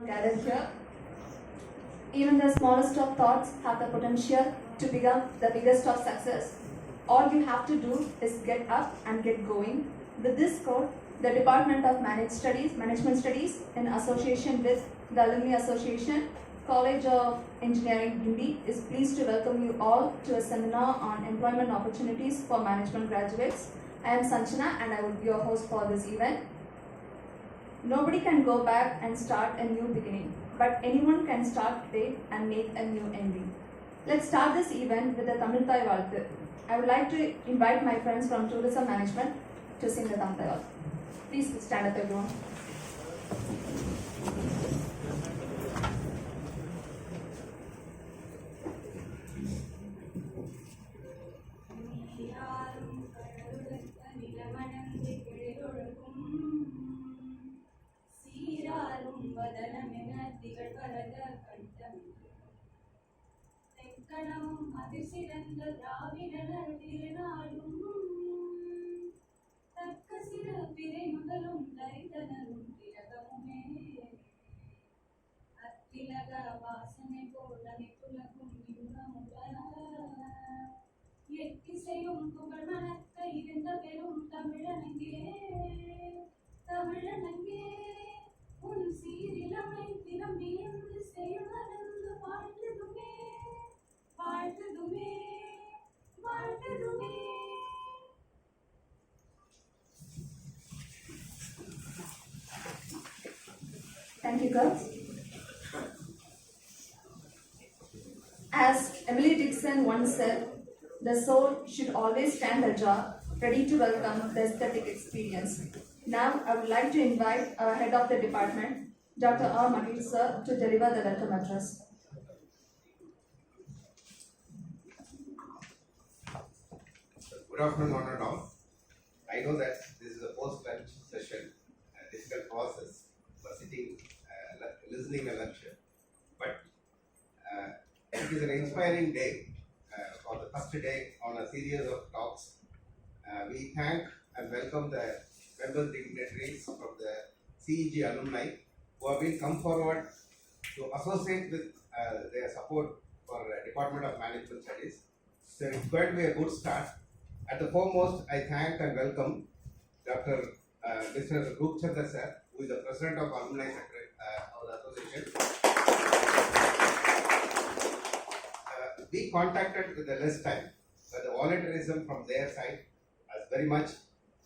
gathered here. Even the smallest of thoughts have the potential to become the biggest of success. All you have to do is get up and get going. With this quote, the Department of Management Studies, in association with the Alumni Association, College of Engineering, Hindi, is pleased to welcome you all to a seminar on employment opportunities for management graduates. I am Sanchana and I will be your host for this event. Nobody can go back and start a new beginning, but anyone can start today and make a new ending. Let's start this event with a Tamil Thai Valthu. I would like to invite my friends from Tourism Management to sing the Tamil Thai Valthu. Please stand up, everyone. Thank you, girls. As Emily Dixon once said, the soul should always stand ajar, ready to welcome the aesthetic experience. Now, I would like to invite our head of the department, Dr. R Magesh sir, to deliver the welcome address. Good afternoon, one and all. I know that this is a post-lunch session, a difficult process for sitting, listening a lecture, but it is an inspiring day for the first day on a series of talks. We thank and welcome the member dignitaries from the CEG alumni who have been come forward to associate with their support for Department of Management Studies. So it's going to be a good start. At the foremost, I thank and welcome Dr. Mr. Roopchandar sir, who is the President of Alumni of the Association. We contacted with the less time, but the volunteerism from their side is very much.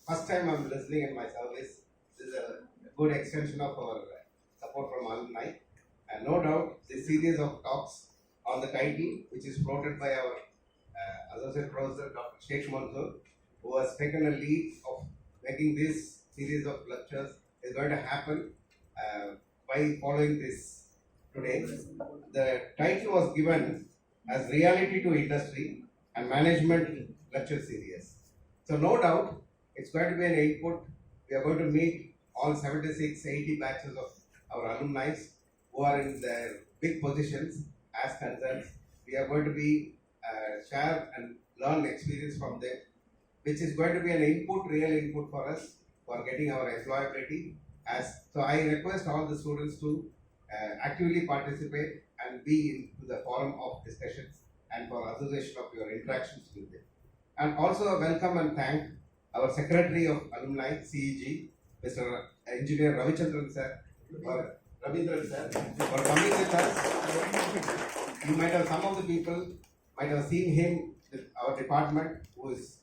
First time I'm listening in my service. This is a good extension of our support from alumni. And no doubt, this series of talks on the title, which is floated by our Associate Professor Dr.A.K.Sheik, who has taken a lead of making this series of lectures, is going to happen by following this today. The title was given as Reality to Industry and Management Lecture Series. So no doubt, it's going to be an input. We are going to meet all 76, 80 batches of our alumni who are in their big positions as concerns. We are going to be share and learn experience from them, which is going to be an input, real input for us for getting our employability. So I request all the students to actively participate and be into the forum of discussions and for association of your interactions with them. And also welcome and thank our Secretary of Alumni, CEG, Mr. Engineer Ravindran sir, or Ravindran sir, for coming with us. You might have, some of the people might have seen him with our department, who is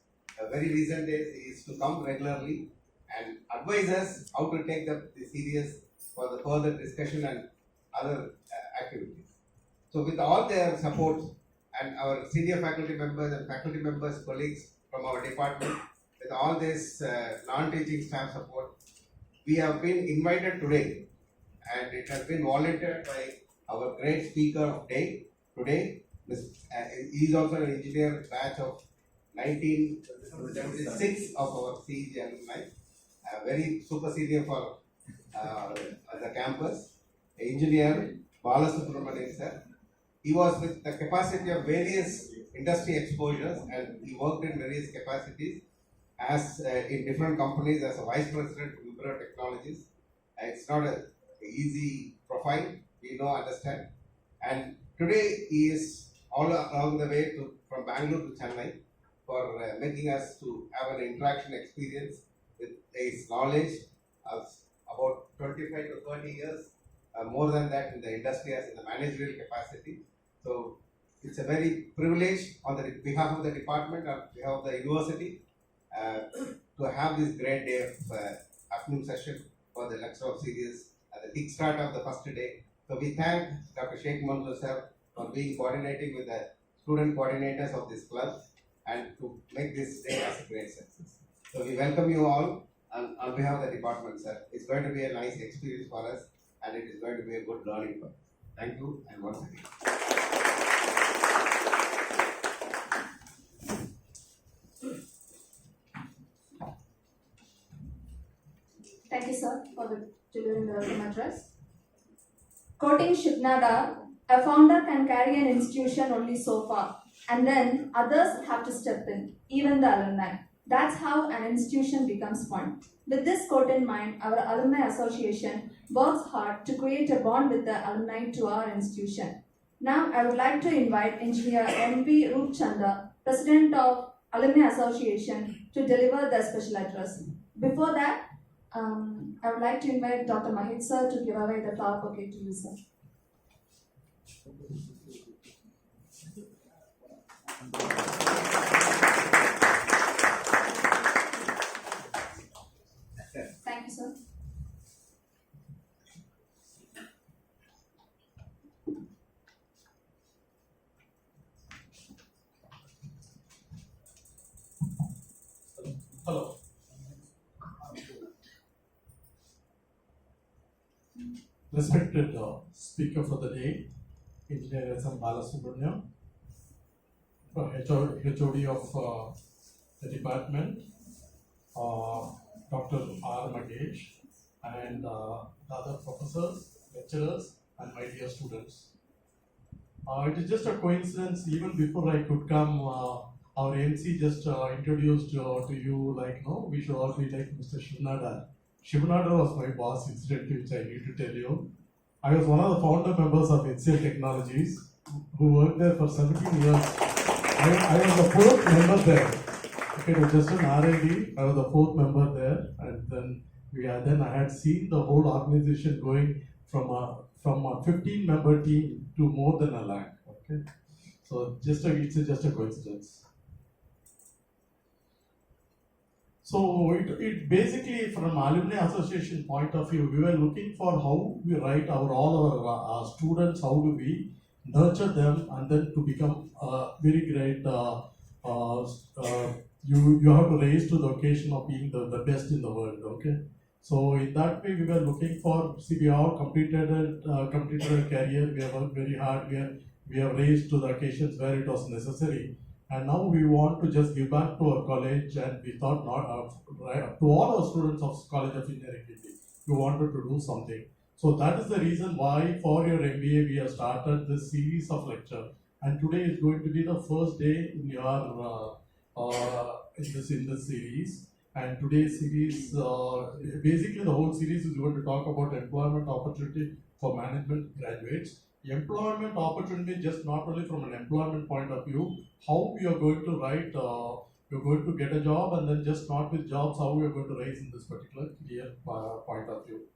very recent days, he is to come regularly and advise us how to take the series for the further discussion and other activities. So with all their support and our senior faculty members and faculty members, colleagues from our department, with all this non-teaching staff support, we have been invited today, and it has been volunteered by our great speaker of day today. He is also an engineer batch of 1976 of our CEG alumni, very super senior for the campus, engineer Balasubramaniyan sir. He was with the capacity of various industry exposures, and he worked in various capacities as in different companies as a Vice President of Wipro Technologies. It's not an easy profile, we know, understand. And today he is all along the way from Bangalore to Chennai for making us to have an interaction experience with his knowledge of about 25 to 30 years, more than that in the industry as in the managerial capacity. So it's a very privilege on the behalf of the department, on behalf of the university, to have this great day of afternoon session for the lecture of series at the kickstart of the first day. So we thank Dr. Sheik Manzoor sir for being coordinating with the student coordinators of this club and to make this day as a great success. So we welcome you all on behalf of the department, sir. It's going to be a nice experience for us and it is going to be a good learning for us. Thank you and once again. Thank you, sir, for delivering the welcome address. Quoting Shibnada, a founder can carry an institution only so far, and then others have to step in, even the alumni. That's how an institution becomes fun. With this quote in mind, our Alumni Association works hard to create a bond with the alumni to our institution. Now, I would like to invite Engineer Er M V Roopchandar, President of Alumni Association, to deliver the special address. Before that, I would like to invite Dr. Magesh sir to give away the flower bouquet to you, sir. Thank you, sir. Hello. Respected speaker for the day, Engineer Balasubramaniyan, HOD of the department, Dr. R Magesh, and the other professors, lecturers, and my dear students. It is just a coincidence, even before I could come, our MC just introduced to you, like, no, we should all be like Mr. Shibnada. Shibnada was my boss, incidentally, which I need to tell you. I was one of the founder members of Wipro Technologies, who worked there for 17 years. I was the fourth member there. Okay, it was just an R&D. I was the fourth member there, and then I had seen the whole organization going from a 15-member team to more than a lakh. Okay, so it's just a coincidence. So it basically, from Alumni Association point of view, we were looking for how we write all our students, how do we nurture them, and then to become very great. You have to raise to the occasion of being the best in the world. Okay, so in that way we were looking for. See, we have completed a career. We have worked very hard. We have raised to the occasions where it was necessary. And now we want to just give back to our college, and we thought to all our students of College of Engineering, we wanted to do something. So that is the reason why for your MBA we have started this series of lecture. And today is going to be the first day in your in this series. And today's series, basically the whole series is going to talk about employment opportunity for management graduates. Employment opportunity, just not only from an employment point of view, how we are going to write, you're going to get a job, and then just not with jobs, how we are going to raise in this particular clear point of view.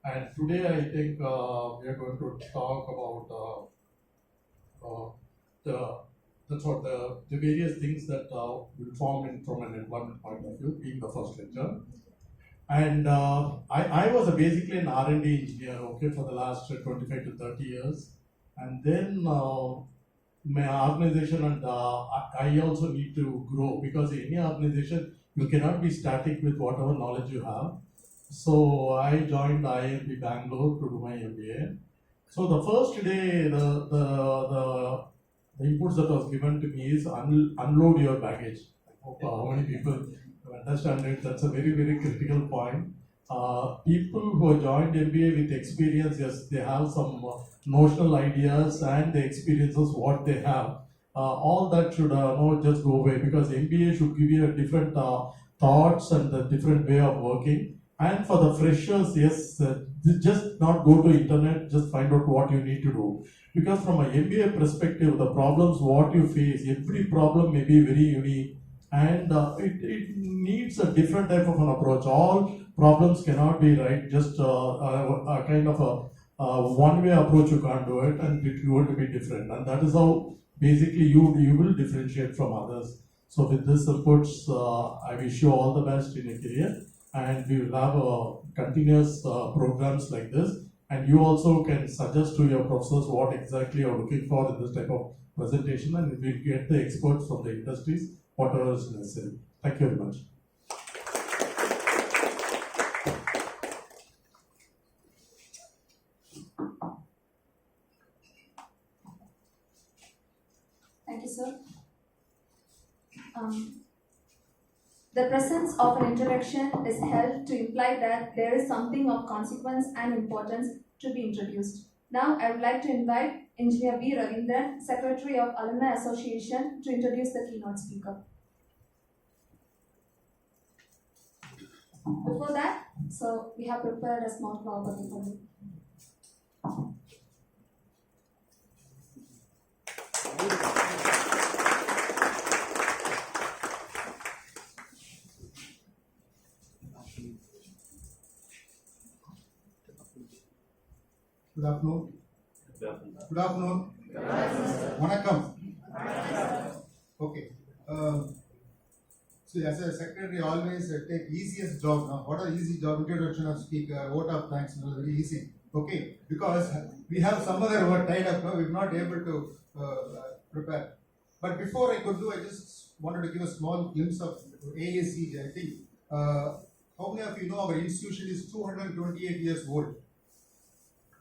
And today I think we are going to talk about the various things that will form from an employment point of view, being the first lecture. And I was basically an R&D engineer, okay, for the last 25 to 30 years. And then my organization and I also need to grow, because in any organization, you cannot be static with whatever knowledge you have. So I joined IIMB Bangalore to do my MBA. So the first day, the inputs that was given to me is unload your baggage. I hope how many people understand it. That's a very, very critical point. People who have joined MBA with experience, yes, they have some notional ideas and the experiences what they have. All that should not just go away, because MBA should give you a different thoughts and a different way of working. And for the freshers, yes, just not go to internet, just find out what you need to do. Because from an MBA perspective, the problems what you face, every problem may be very unique, and it needs a different type of an approach. All problems cannot be right, just a kind of a one-way approach, you can't do it, and it's going to be different. And that is how basically you will differentiate from others. So with this inputs, I wish you all the best in your career, and we will have continuous programs like this. And you also can suggest to your professors what exactly you're looking for in this type of presentation, and we'll get the experts from the industries, whatever is necessary. Thank you very much. Thank you, sir. The presence of an introduction is held to imply that there is something of consequence and importance to be introduced. Now, I would like to invite Engineer V. Ravindran, Secretary of Alumni Association, to introduce the keynote speaker. Before that, so we have prepared a small flower bouquet for you. Good afternoon. Good afternoon. Vanakkam. Okay. So as a secretary, always take easiest job. Now, what are easy job? Introduction of speaker, vote of thanks, very easy. Okay, because we have some other word tied up. Now we're not able to prepare. But before I could do, I just wanted to give a small glimpse of AACEG. I think how many of you know our institution is 228 years old?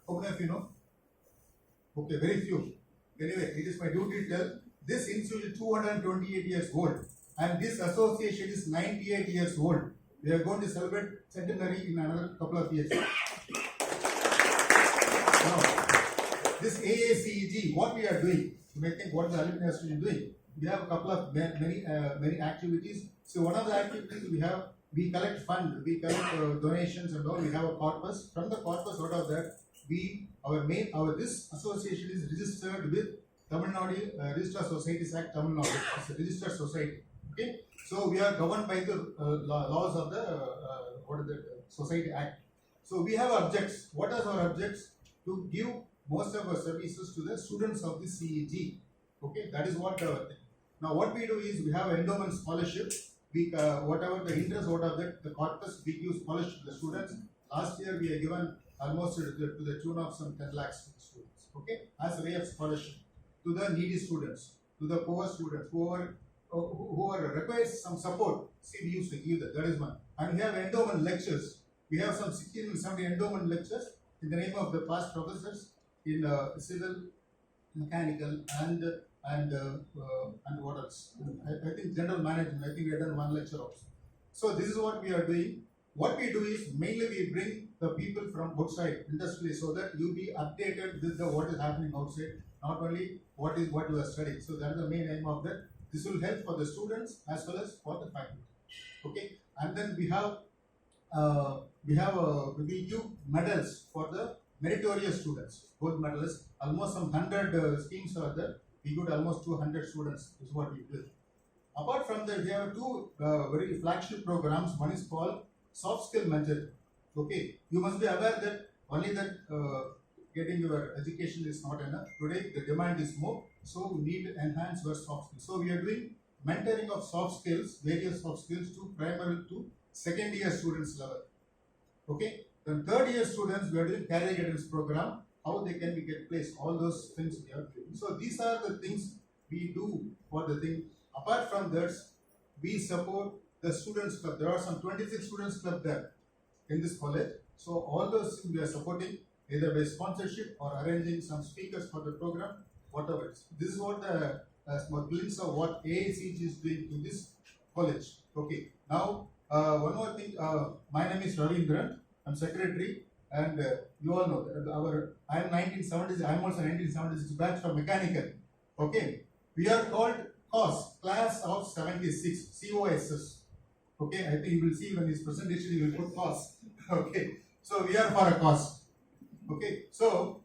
How many of you know? Okay, very few. Anyway, it is my duty to tell this institution is 228 years old, and this association is 98 years old. We are going to celebrate centenary in another couple of years. Now, this AACEG, what we are doing, you may think what the alumni association is doing. We have a couple of many activities. So one of the activities we collect funds, we collect donations and all. We have a corpus. From the corpus, out of that, this association is registered with Tamil Nadu Registered Societies Act, Tamil Nadu. It's a registered society. Okay, so we are governed by the laws of the Society Act. So we have objects. What are our objects? To give most of our services to the students of the CEG. Okay, that is what our thing. Now what we do is we have endowment scholarship. We whatever the interest out of the corpus, we give scholarship to the students. Last year we have given almost to the tune of some 10 lakhs to the students. Okay, as a way of scholarship to the needy students, to the poor students who requires some support. See, we used to give that. That is one. And we have endowment lectures. We have some 16 and 70 endowment lectures in the name of the past professors in civil, mechanical, and what else? I think general management. I think we have done one lecture also. So this is what we are doing. What we do is mainly we bring the people from outside industry so that you be updated with what is happening outside, not only what you are studying. So that is the main aim of that. This will help for the students as well as for the faculty. Okay, and then we give medals for the meritorious students, gold medalists. Almost some 100 schemes are there. We got almost 200 students. Is what we do. Apart from that, we have two very flagship programs. One is called soft skill mentoring. Okay, you must be aware that only that getting your education is not enough. Today the demand is more, so we need to enhance your soft skills. So we are doing mentoring of soft skills, various soft skills to primary to second year students level. Okay, then third year students we are doing career guidance program, how they can get placed, all those things we are doing. So these are the things we do for the thing. Apart from that, we support the students club. There are some 26 students club there in this college. So all those things we are supporting either by sponsorship or arranging some speakers for the program, whatever it is. This is what the small glimpse of what AACEG is doing in this college. Okay. Now one more thing. My name is Ravindran. I'm secretary, and you all know that I am 1970s. I am also 1976 batch from mechanical. Okay. We are called COS, class of 76, COSS. Okay, I think you will see when his presentation, you will put COS. Okay, so we are for a cause. Okay, so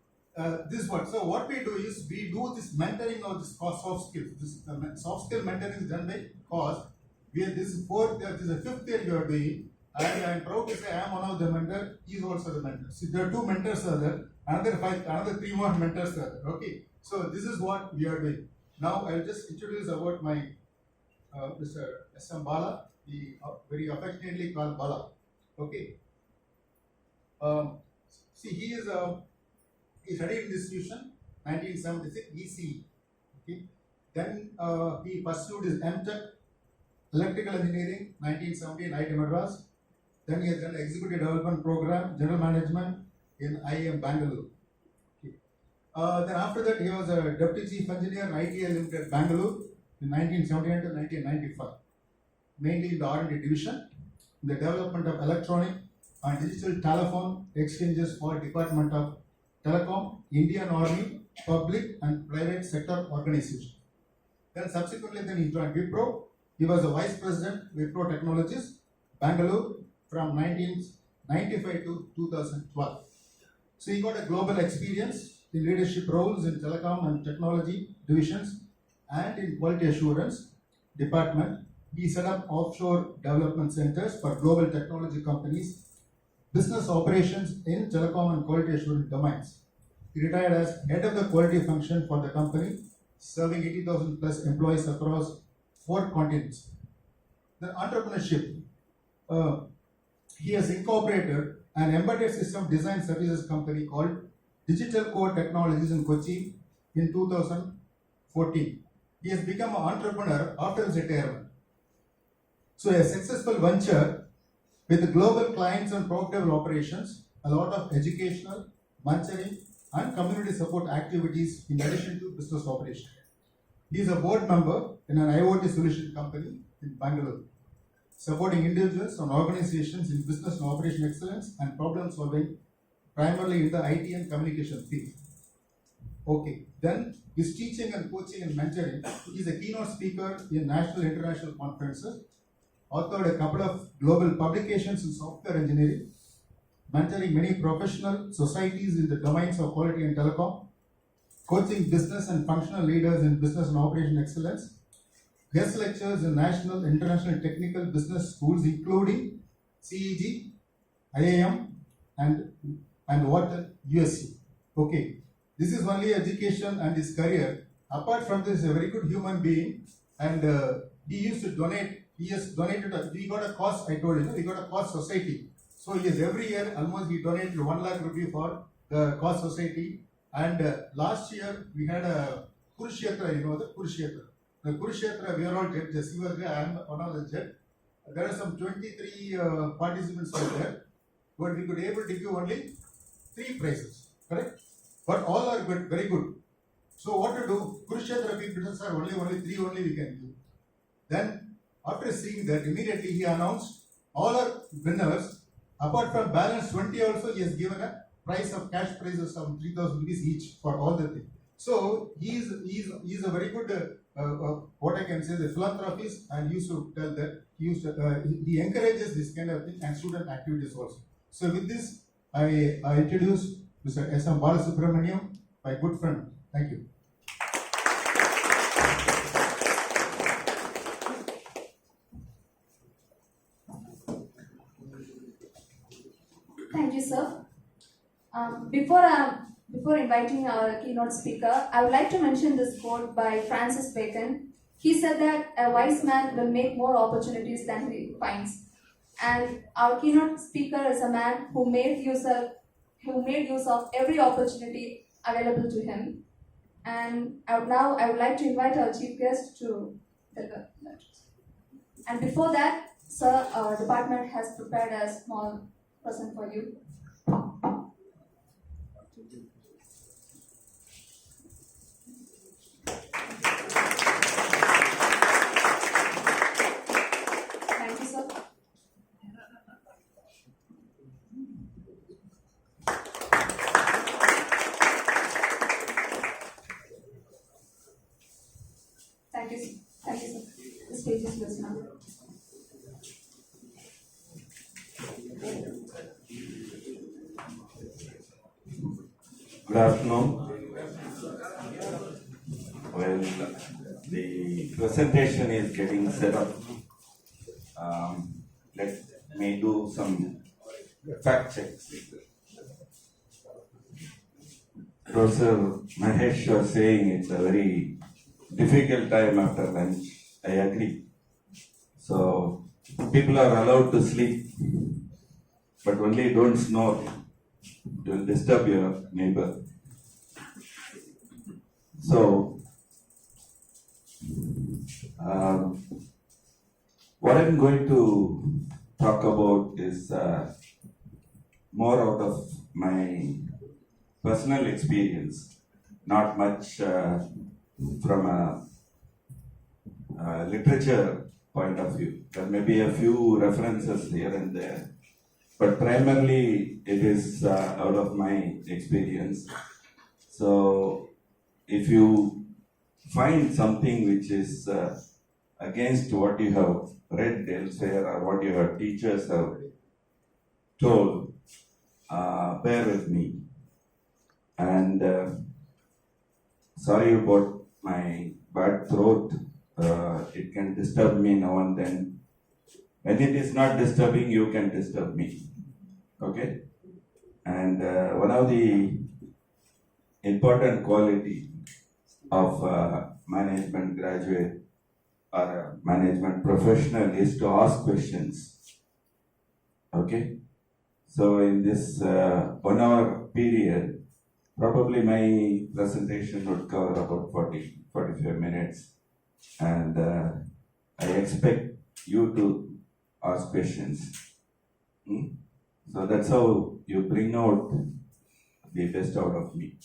this one. So what we do is we do this mentoring of this soft skills. This soft skill mentoring is done by cause. We are this is this is the 5th year we are doing. I am proud to say I am one of the mentors. He is also the mentor. See, there are 2 mentors are there. Another 3 more mentors are there. Okay, so this is what we are doing. Now I will just introduce about my Mr. S. M. Bala. He very affectionately called Bala. Okay. See, he studied in this institution 1976 ECE. Okay. Then he pursued his Mtech electrical engineering 1970 in IIT Madras. Then he has done executive development program general management in IIM Bangalore. Okay. Then after that he was a deputy chief engineer in ITL Limited Bangalore in 1979 to 1995, mainly in the R&D division in the development of electronic and digital telephone exchanges for Department of Telecom, Indian Army, public and private sector organization. Then subsequently he joined Wipro. He was the Vice President, Wipro Technologies, Bangalore from 1995 to 2012. So he got a global experience in leadership roles in telecom and technology divisions and in quality assurance department. He set up offshore development centers for global technology companies, business operations in telecom and quality assurance domains. He retired as head of the quality function for the company, serving 80,000 plus employees across 4 continents. The entrepreneurship, he has incorporated an embedded system design services company called Digital Core Technologies in Kochi in 2014. He has become an entrepreneur after his retirement. So a successful venture with global clients and profitable operations, a lot of educational, mentoring and community support activities in addition to business operations. He is a board member in an IoT solution company in Bangalore, supporting individuals and organizations in business and operation excellence and problem solving, primarily in the IT and communication field. Okay, then his teaching and coaching and mentoring. He is a keynote speaker in national and international conferences, authored a couple of global publications in software engineering, mentoring many professional societies in the domains of quality and telecom, coaching business and functional leaders in business and operation excellence, guest lectures in national, international technical business schools including CEG, IIM and what USC. Okay, this is only education and his career. Apart from this, a very good human being, and he used to donate. He has donated. We got a cause. I told you, we got a cause society. So he is every year almost he donated 1 lakh rupee for the cause society. And last year we had a Kurukshetra. You know the Kurukshetra. The Kurukshetra, we are all judges. He was there. I am one of the judges. There are some 23 participants there, but we could able to give only 3 prizes. Correct? But all are good, very good. So what to do? Kurukshetra people are only 3 only we can give. Then after seeing that, immediately he announced all our winners. Apart from balance 20 also, he has given a price of cash prizes of 3,000 rupees each for all the things. So he is a very good what I can say the philanthropist, and he used to tell that he encourages this kind of thing and student activities also. So with this, I introduce Mr. S. M. Balasubramaniyan, my good friend. Thank you. Thank you, sir. Before inviting our keynote speaker, I would like to mention this quote by Francis Bacon. He said that a wise man will make more opportunities than he finds. And our keynote speaker is a man who made use of every opportunity available to him. And now I would like to invite our chief guest to deliver the lectures. And before that, sir, our department has prepared a small present for you. Thank you, sir. Thank you, sir. Thank you, sir. The stage is yours now. Good afternoon. Well, the presentation is getting set up. Let me do some fact checks. Professor Mahesh was saying it's a very difficult time after lunch. I agree. So people are allowed to sleep, but only don't snore. It will disturb your neighbor. So, what I'm going to talk about is more out of my personal experience, not much from a literature point of view. There may be a few references here and there, but primarily it is out of my experience. So, if you find something which is against what you have read elsewhere or what your teachers have told, bear with me. And sorry about my bad throat. It can disturb me now and then. When it is not disturbing, you can disturb me. Okay? And one of the important quality of management graduate or a management professional is to ask questions. Okay? So in this 1 hour period, probably my presentation would cover about 40-45 minutes, and I expect you to ask questions. So that's how you bring out the best out of me.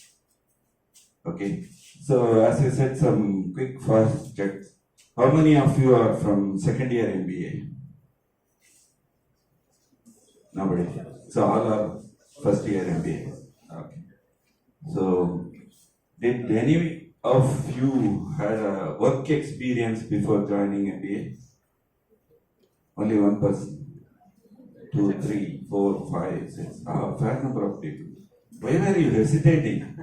Okay, so as I said, some quick first checks. How many of you are from second year MBA? Nobody. So all are first year MBA. Okay. So did any of you had a work experience before joining MBA? Only one person. 2, 3, 4, 5, 6. Fair number of people. Why were you hesitating?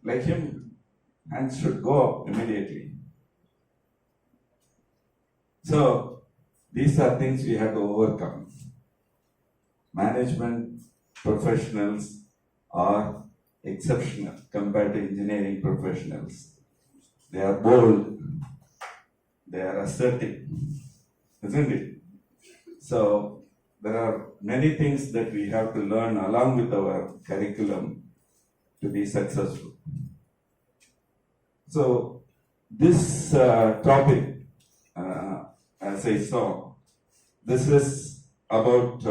Like him, hands should go up immediately. So, these are things we have to overcome. Management professionals are exceptional compared to engineering professionals. They are bold, they are assertive, isn't it? So, there are many things that we have to learn along with our curriculum to be successful. So, this topic, as I saw, this is about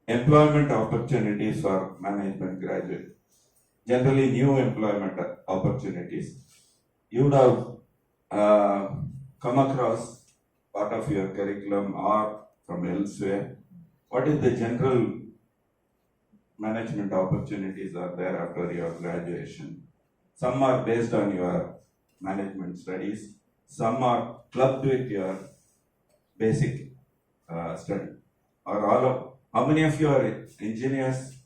employment opportunities for management graduates. Generally, new employment opportunities. You would have come across part of your curriculum or from elsewhere. What is the general management opportunities are there after your graduation? Some are based on your management studies. Some are clubbed with your basic study. Or all of, how many of you are engineers?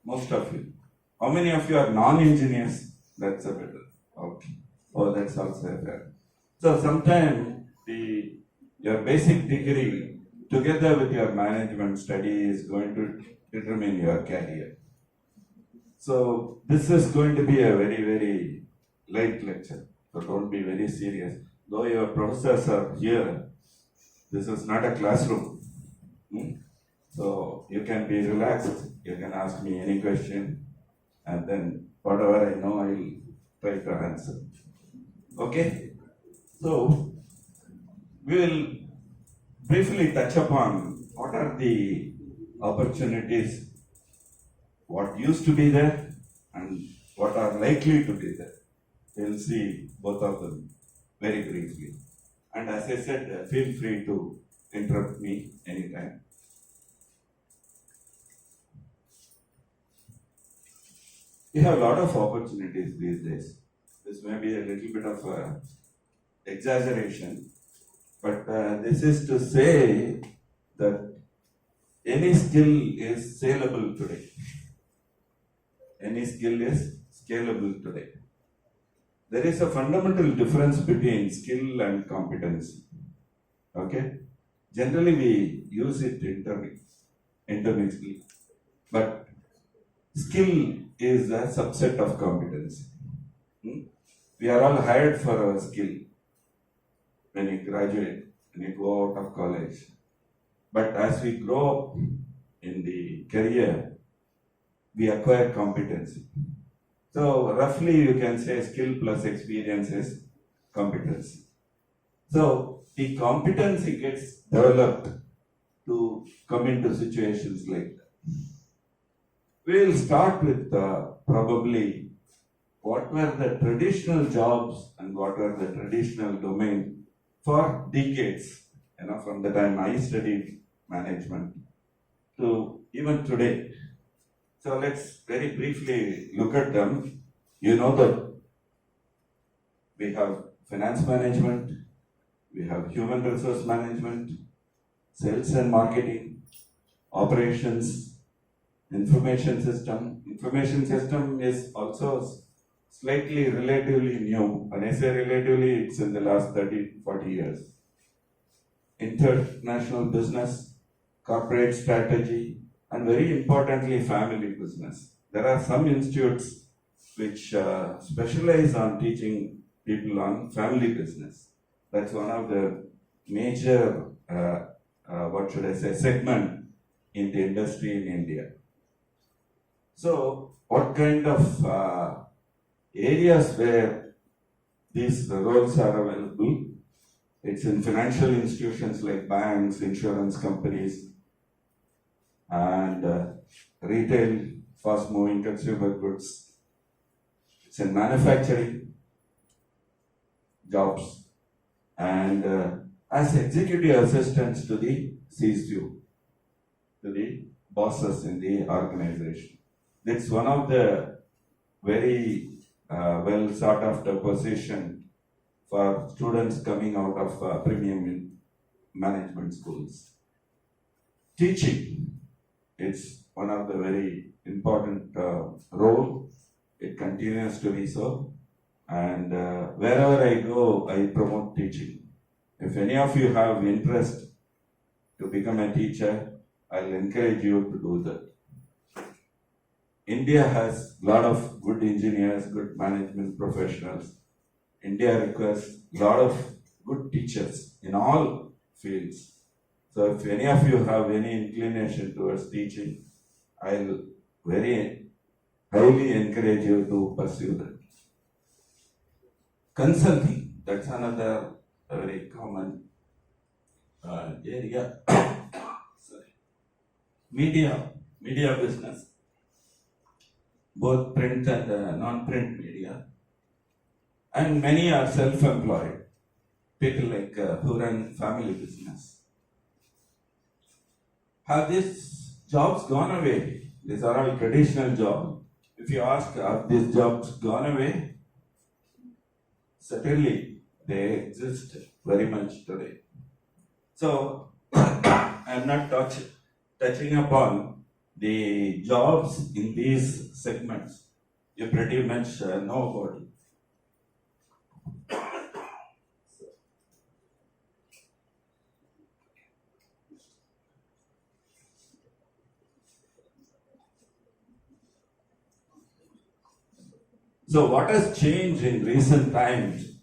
Most of you. How many of you are non-engineers? That's a better. Okay. Oh, that's also fair. So sometimes your basic degree together with your management study is going to determine your career. So this is going to be a very, very light lecture. So don't be very serious. Though your professors are here, this is not a classroom. So you can be relaxed. You can ask me any question, and then whatever I know, I will try to answer. Okay? So we will briefly touch upon what are the opportunities, what used to be there, and what are likely to be there. We will see both of them very briefly. And as I said, feel free to interrupt me anytime. We have a lot of opportunities these days. This may be a little bit of a exaggeration, but this is to say that any skill is saleable today. Any skill is scalable today. There is a fundamental difference between skill and competency. Okay? Generally, we use it intermixedly, but skill is a subset of competency. We are all hired for a skill when you graduate, when you go out of college. But as we grow up in the career, we acquire competency. So roughly you can say skill plus experience is competency. So the competency gets developed to come into situations like that. We will start with probably what were the traditional jobs and what were the traditional domain for decades, from the time I studied management to even today. So let's very briefly look at them. You know that we have finance management, we have human resource management, sales and marketing, operations, information system. Information system is also slightly relatively new. When I say relatively, it's in the last 30-40 years. International business, corporate strategy, and very importantly, family business. There are some institutes which specialize on teaching people on family business. That's one of the major, segment in the industry in India. So, what kind of areas where these roles are available? It's in financial institutions like banks, insurance companies, and retail, fast-moving consumer goods. It's in manufacturing jobs, and as executive assistants to the C-suite, to the bosses in the organization. That's one of the very well sought after position for students coming out of premium management schools. Teaching, it's one of the very important role. It continues to be so. And wherever I go, I promote teaching. If any of you have interest to become a teacher, I'll encourage you to do that. India has a lot of good engineers, good management professionals. India requires a lot of good teachers in all fields. So if any of you have any inclination towards teaching, I'll very highly encourage you to pursue that. Consulting, that's another very common area. Sorry. Media business, both print and non-print media. And many are self-employed, people like who run family business. Have these jobs gone away? These are all traditional jobs. If you ask, have these jobs gone away? Certainly, they exist very much today. So, I'm not touching upon the jobs in these segments. You pretty much know about it. So what has changed in recent times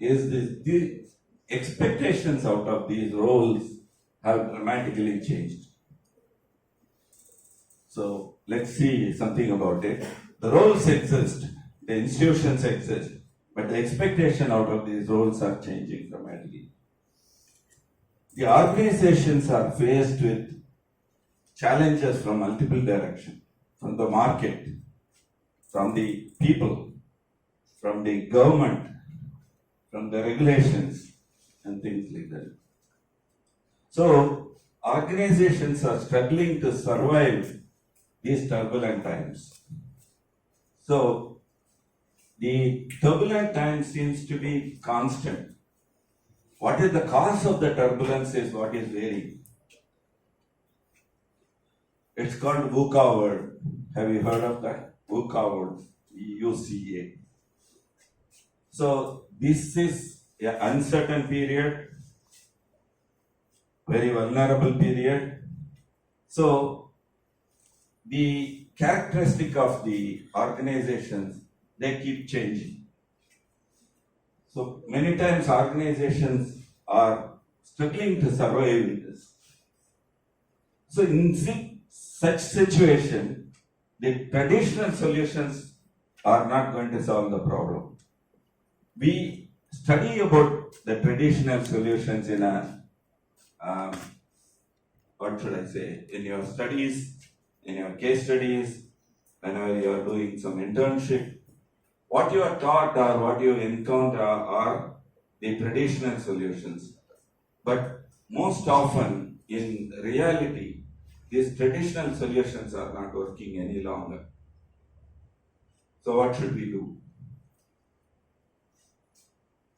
is the expectations out of these roles have dramatically changed. So let's see something about it. The roles exist, the institutions exist, but the expectation out of these roles are changing dramatically. The organizations are faced with challenges from multiple directions, from the market, from the people, from the government, from the regulations, and things like that. So, organizations are struggling to survive these turbulent times. So, the turbulent time seems to be constant. What is the cause of the turbulence is what is varying. It's called VUCA word. Have you heard of that? VUCA word. VUCA. So this is an uncertain period, very vulnerable period. So the characteristic of the organizations, they keep changing. So many times organizations are struggling to survive with this. So in such situation, the traditional solutions are not going to solve the problem. We study about the traditional solutions in a, what should I say, in your studies, in your case studies, whenever you are doing some internship. What you are taught or what you encounter are the traditional solutions. But most often, in reality, these traditional solutions are not working any longer. So what should we do?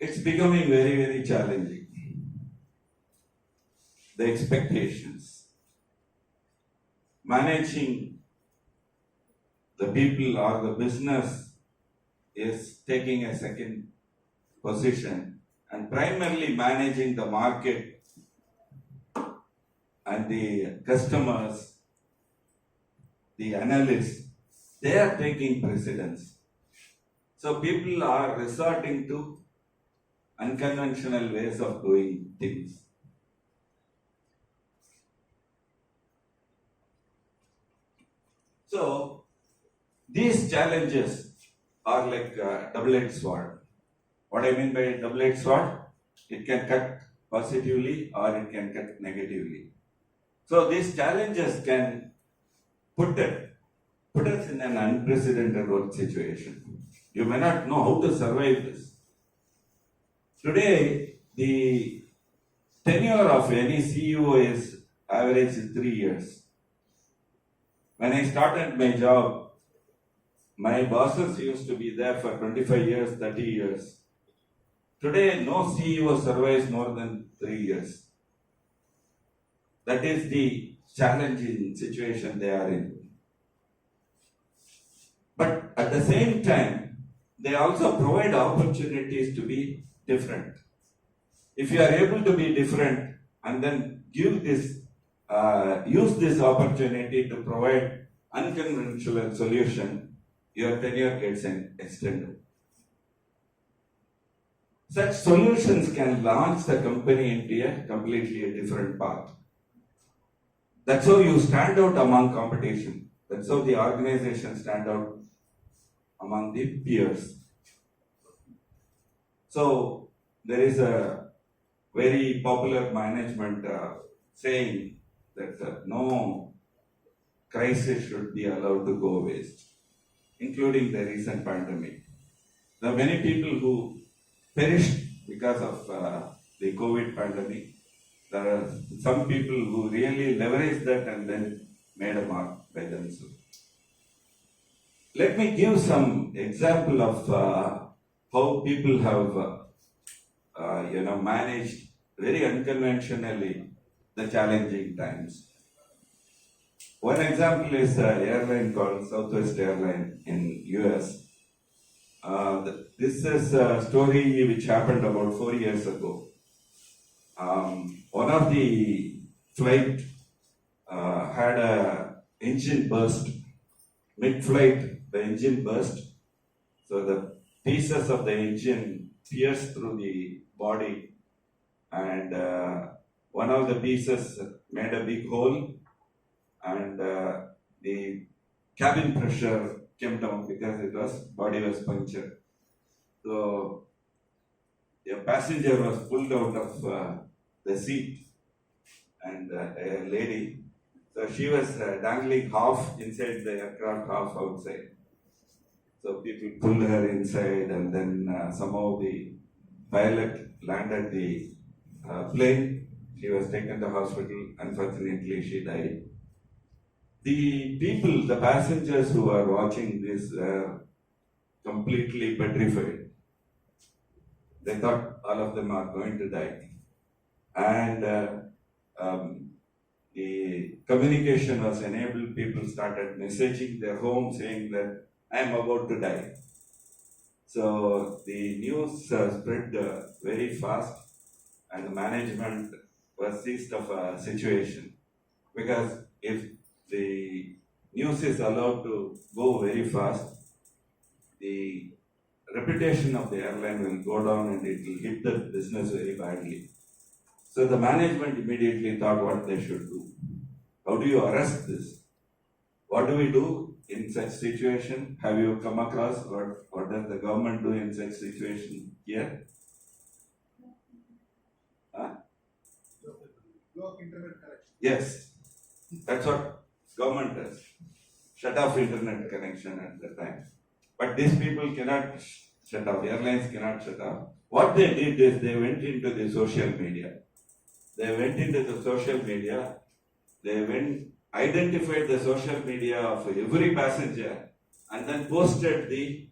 It's becoming very, very challenging. The expectations. Managing the people or the business is taking a second position, and primarily managing the market and the customers, the analysts, they are taking precedence. So people are resorting to unconventional ways of doing things. So these challenges are like a double-edged sword. What I mean by double-edged sword? It can cut positively or it can cut negatively. So these challenges can put us in an unprecedented work situation. You may not know how to survive this. Today, the tenure of any CEO is average 3 years. When I started my job, my bosses used to be there for 25 years, 30 years. Today, no CEO survives more than 3 years. That is the challenging situation they are in. But at the same time, they also provide opportunities to be different. If you are able to be different and then give this, use this opportunity to provide unconventional solution, your tenure gets extended. Such solutions can launch the company into a completely different path. That's how you stand out among competition. That's how the organization stand out among the peers. So there is a very popular management saying that no crisis should be allowed to go waste, including the recent pandemic. There are many people who perished because of the COVID pandemic. There are some people who really leveraged that and then made a mark by themselves. Let me give some example of how people have managed very unconventionally the challenging times. One example is an airline called Southwest Airline in US. This is a story which happened about 4 years ago. One of the flight had a engine burst. Mid-flight, the engine burst. So the pieces of the engine pierced through the body, and one of the pieces made a big hole, and the cabin pressure came down because body was punctured. So a passenger was pulled out of the seat, and a lady, so she was dangling half inside the aircraft, half outside. So people pulled her inside, and then somehow the pilot landed the plane. She was taken to hospital. Unfortunately, she died. The people, the passengers who are watching this were completely petrified. They thought all of them are going to die. And the communication was enabled, people started messaging their home saying that I am about to die. So the news spread very fast, and the management was seized of a situation, because if the news is allowed to go very fast, the reputation of the airline will go down and it will hit the business very badly. So the management immediately thought what they should do. How do you arrest this? What do we do in such situation? Have you come across what does the government do in such situation here? Block internet connection. Yes, that's what government does. Shut off internet connection at the time. But these people cannot shut off, airlines cannot shut off. What they did is they went into the social media. They identified the social media of every passenger and then posted the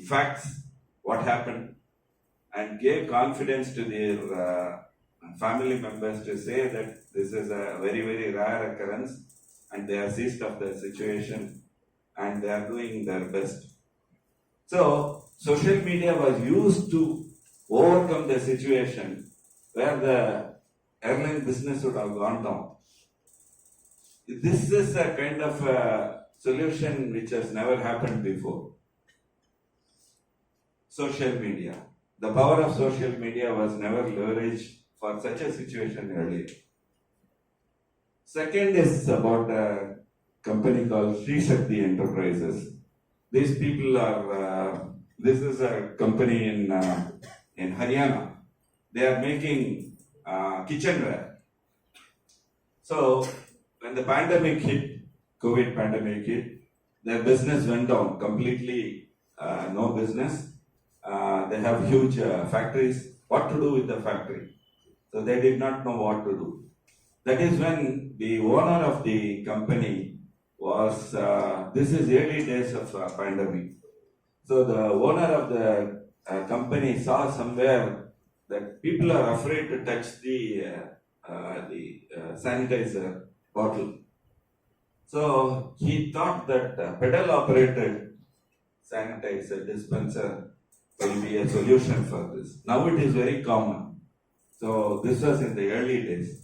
facts, what happened, and gave confidence to their family members to say that this is a very, very rare occurrence and they are seized of the situation and they are doing their best. So, social media was used to overcome the situation where the airline business would have gone down. This is a kind of a solution which has never happened before. Social media. The power of social media was never leveraged for such a situation earlier. Second is about a company called Sri Shakti Enterprises. These people are, this is a company in Haryana. They are making kitchenware. So, when the pandemic hit, COVID pandemic hit, their business went down completely, no business. They have huge factories. What to do with the factory? So they did not know what to do. That is when the owner of the company was, this is early days of pandemic. So the owner of the company saw somewhere that people are afraid to touch the sanitizer bottle. So he thought that pedal operated sanitizer dispenser will be a solution for this. Now it is very common. So this was in the early days.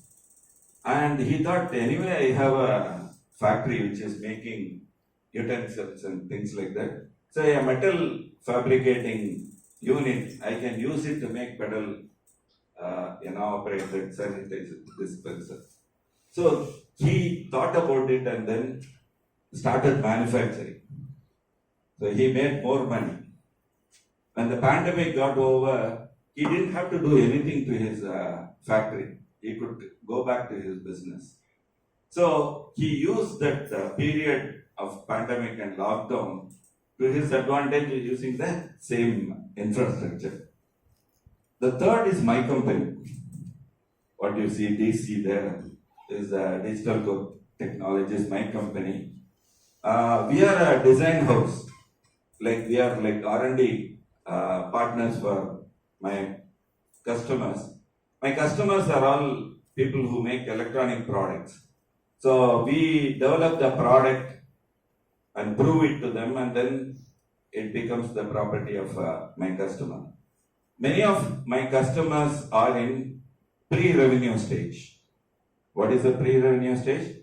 And he thought, anyway, I have a factory which is making utensils and things like that. So a metal fabricating unit, I can use it to make pedal operated sanitizer dispenser. So he thought about it and then started manufacturing. So he made more money. When the pandemic got over, he didn't have to do anything to his factory. He could go back to his business. So he used that period of pandemic and lockdown to his advantage using the same infrastructure. The third is my company. What you see, DC there is Digital Technologies, my company. We are a design house. We are like R&D partners for my customers. My customers are all people who make electronic products. So we develop the product and prove it to them, and then it becomes the property of my customer. Many of my customers are in pre-revenue stage. What is the pre-revenue stage?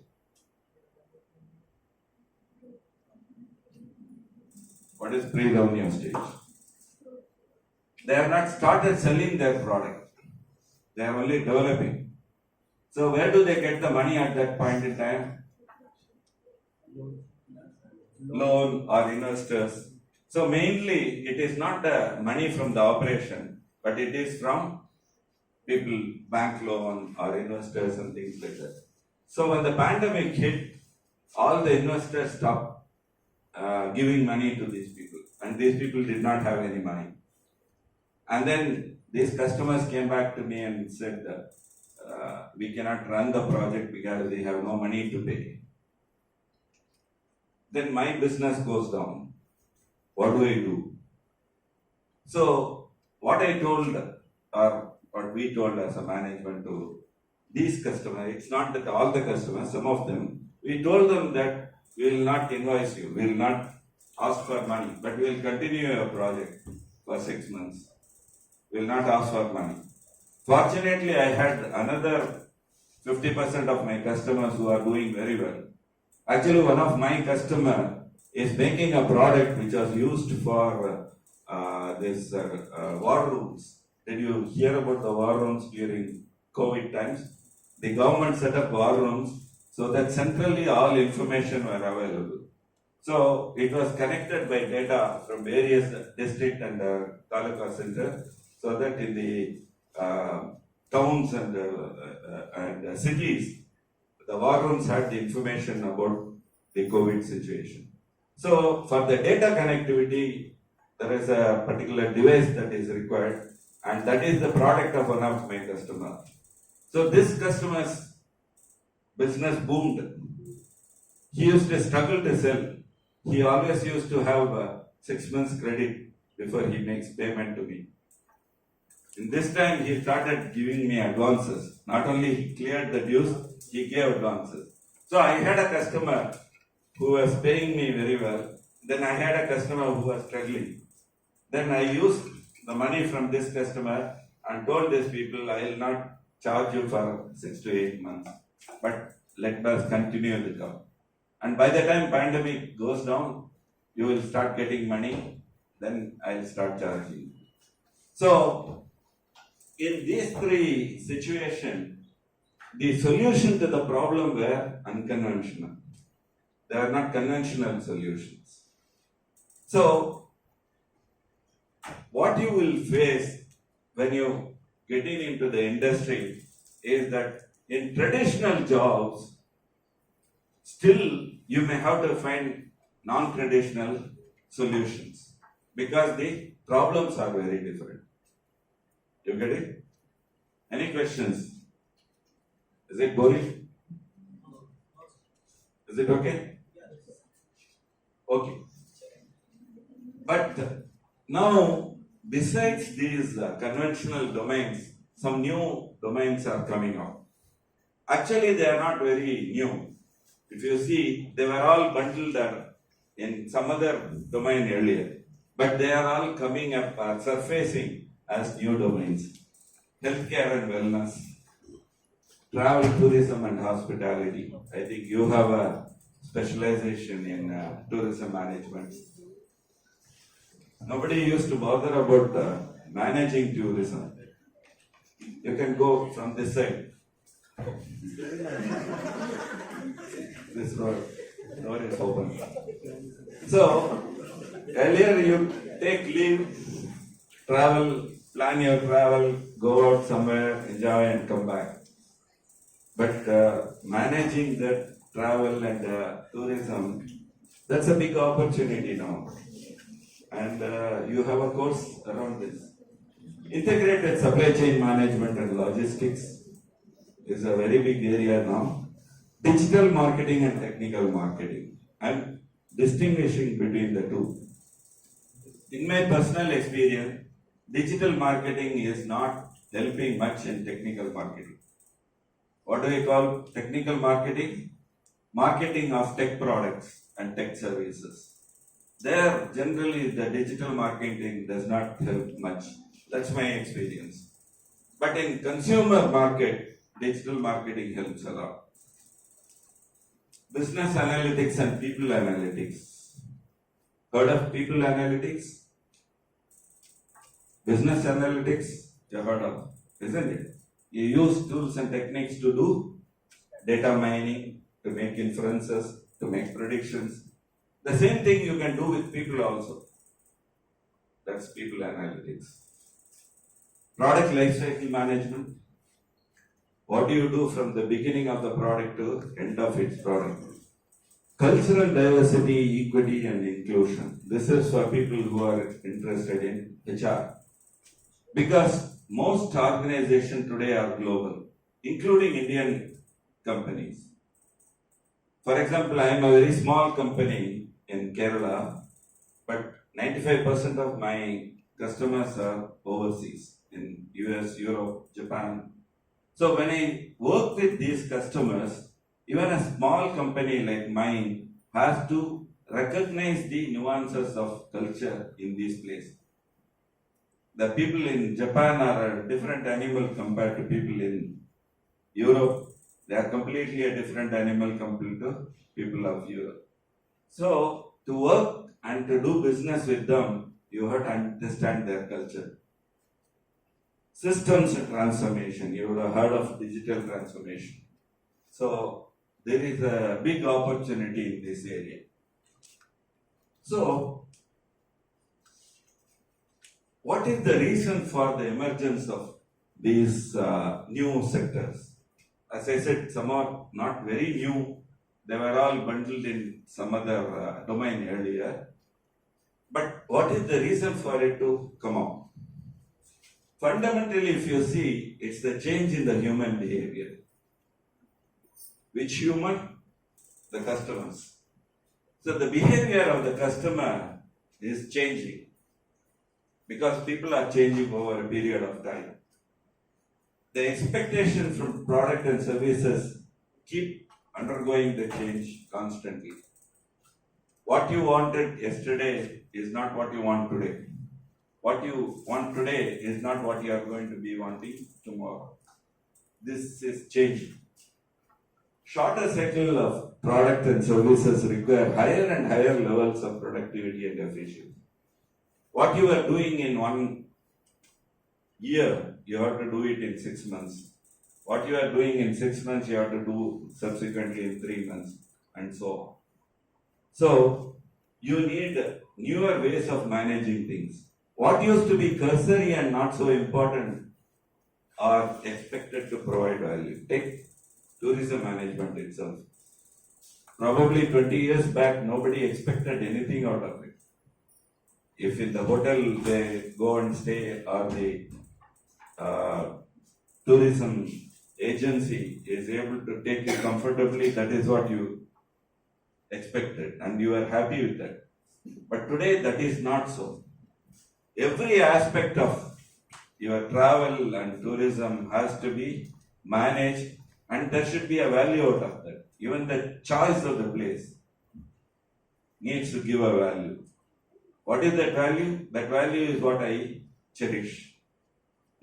What is pre-revenue stage? They have not started selling their product. They are only developing. So where do they get the money at that point in time? Loan or investors. So mainly it is not the money from the operation, but it is from people, bank loan or investors and things like that. So when the pandemic hit, all the investors stopped giving money to these people, and these people did not have any money. And then these customers came back to me and said, we cannot run the project because we have no money to pay. Then my business goes down. What do I do? So what I told, or what we told as a management to these customers, it's not that all the customers, some of them, we told them that we will not invoice you, we will not ask for money, but we will continue your project for 6 months. We will not ask for money. Fortunately, I had another 50% of my customers who are doing very well. Actually, one of my customer is making a product which was used for this war rooms. Did you hear about the war rooms during COVID times? The government set up war rooms so that centrally all information were available. So it was connected by data from various district and taluka center, so that in the towns and cities, the war rooms had the information about the COVID situation. So for the data connectivity, there is a particular device that is required, and that is the product of one of my customers. So this customer's business boomed. He used to struggle to sell. He always used to have 6 months credit before he makes payment to me. In this time, he started giving me advances. Not only he cleared the dues, he gave advances. So I had a customer who was paying me very well. Then I had a customer who was struggling. Then I used the money from this customer and told these people, I will not charge you for 6 to 8 months, but let us continue the job. And by the time pandemic goes down, you will start getting money, then I will start charging. So, in these three situations, the solution to the problem were unconventional. They are not conventional solutions. So, what you will face when you getting into the industry is that in traditional jobs, still you may have to find non-traditional solutions because the problems are very different. You get it? Any questions? Is it boring? Is it okay? Okay. But now, besides these conventional domains, some new domains are coming out. Actually, they are not very new. If you see, they were all bundled in some other domain earlier, but they are all coming up, surfacing as new domains. Healthcare and wellness, travel, tourism and hospitality. I think you have a specialization in tourism management. Nobody used to bother about managing tourism. You can go from this side. This door is open. So, earlier you take leave, travel, plan your travel, go out somewhere, enjoy and come back. But managing the travel and tourism, that's a big opportunity now. And you have a course around this. Integrated supply chain management and logistics is a very big area now. Digital marketing and technical marketing. I'm distinguishing between the two. In my personal experience, digital marketing is not helping much in technical marketing. What do we call technical marketing? Marketing of tech products and tech services. There, generally, the digital marketing does not help much. That's my experience. But in consumer market, digital marketing helps a lot. Business analytics and people analytics. Heard of people analytics? Business analytics, you heard of, isn't it? You use tools and techniques to do data mining, to make inferences, to make predictions. The same thing you can do with people also. That's people analytics. Product lifecycle management. What do you do from the beginning of the product to end of its product? Cultural diversity, equity and inclusion. This is for people who are interested in HR. Because most organizations today are global, including Indian companies. For example, I am a very small company in Kerala, but 95% of my customers are overseas, in US, Europe, Japan. So when I work with these customers, even a small company like mine has to recognize the nuances of culture in this place. The people in Japan are a different animal compared to people in Europe. They are completely a different animal compared to people of Europe. So to work and to do business with them, you have to understand their culture. Systems transformation, you would have heard of digital transformation. So there is a big opportunity in this area. So, what is the reason for the emergence of these new sectors? As I said, some are not very new. They were all bundled in some other domain earlier. But what is the reason for it to come out? Fundamentally, if you see, it's the change in the human behavior. Which human? The customers. So the behavior of the customer is changing because people are changing over a period of time. The expectation from product and services keep undergoing the change constantly. What you wanted yesterday is not what you want today. What you want today is not what you are going to be wanting tomorrow. This is changing. Shorter cycle of product and services require higher and higher levels of productivity and efficiency. What you are doing in 1 year, you have to do it in 6 months. What you are doing in 6 months, you have to do subsequently in 3 months, and so on. So, you need newer ways of managing things. What used to be cursory and not so important are expected to provide value. Take tourism management itself. Probably 20 years back, nobody expected anything out of it. If in the hotel they go and stay, or the tourism agency is able to take you comfortably, that is what you expected, and you are happy with that. But today, that is not so. Every aspect of your travel and tourism has to be managed, and there should be a value out of that. Even the choice of the place needs to give a value. What is that value? That value is what I cherish,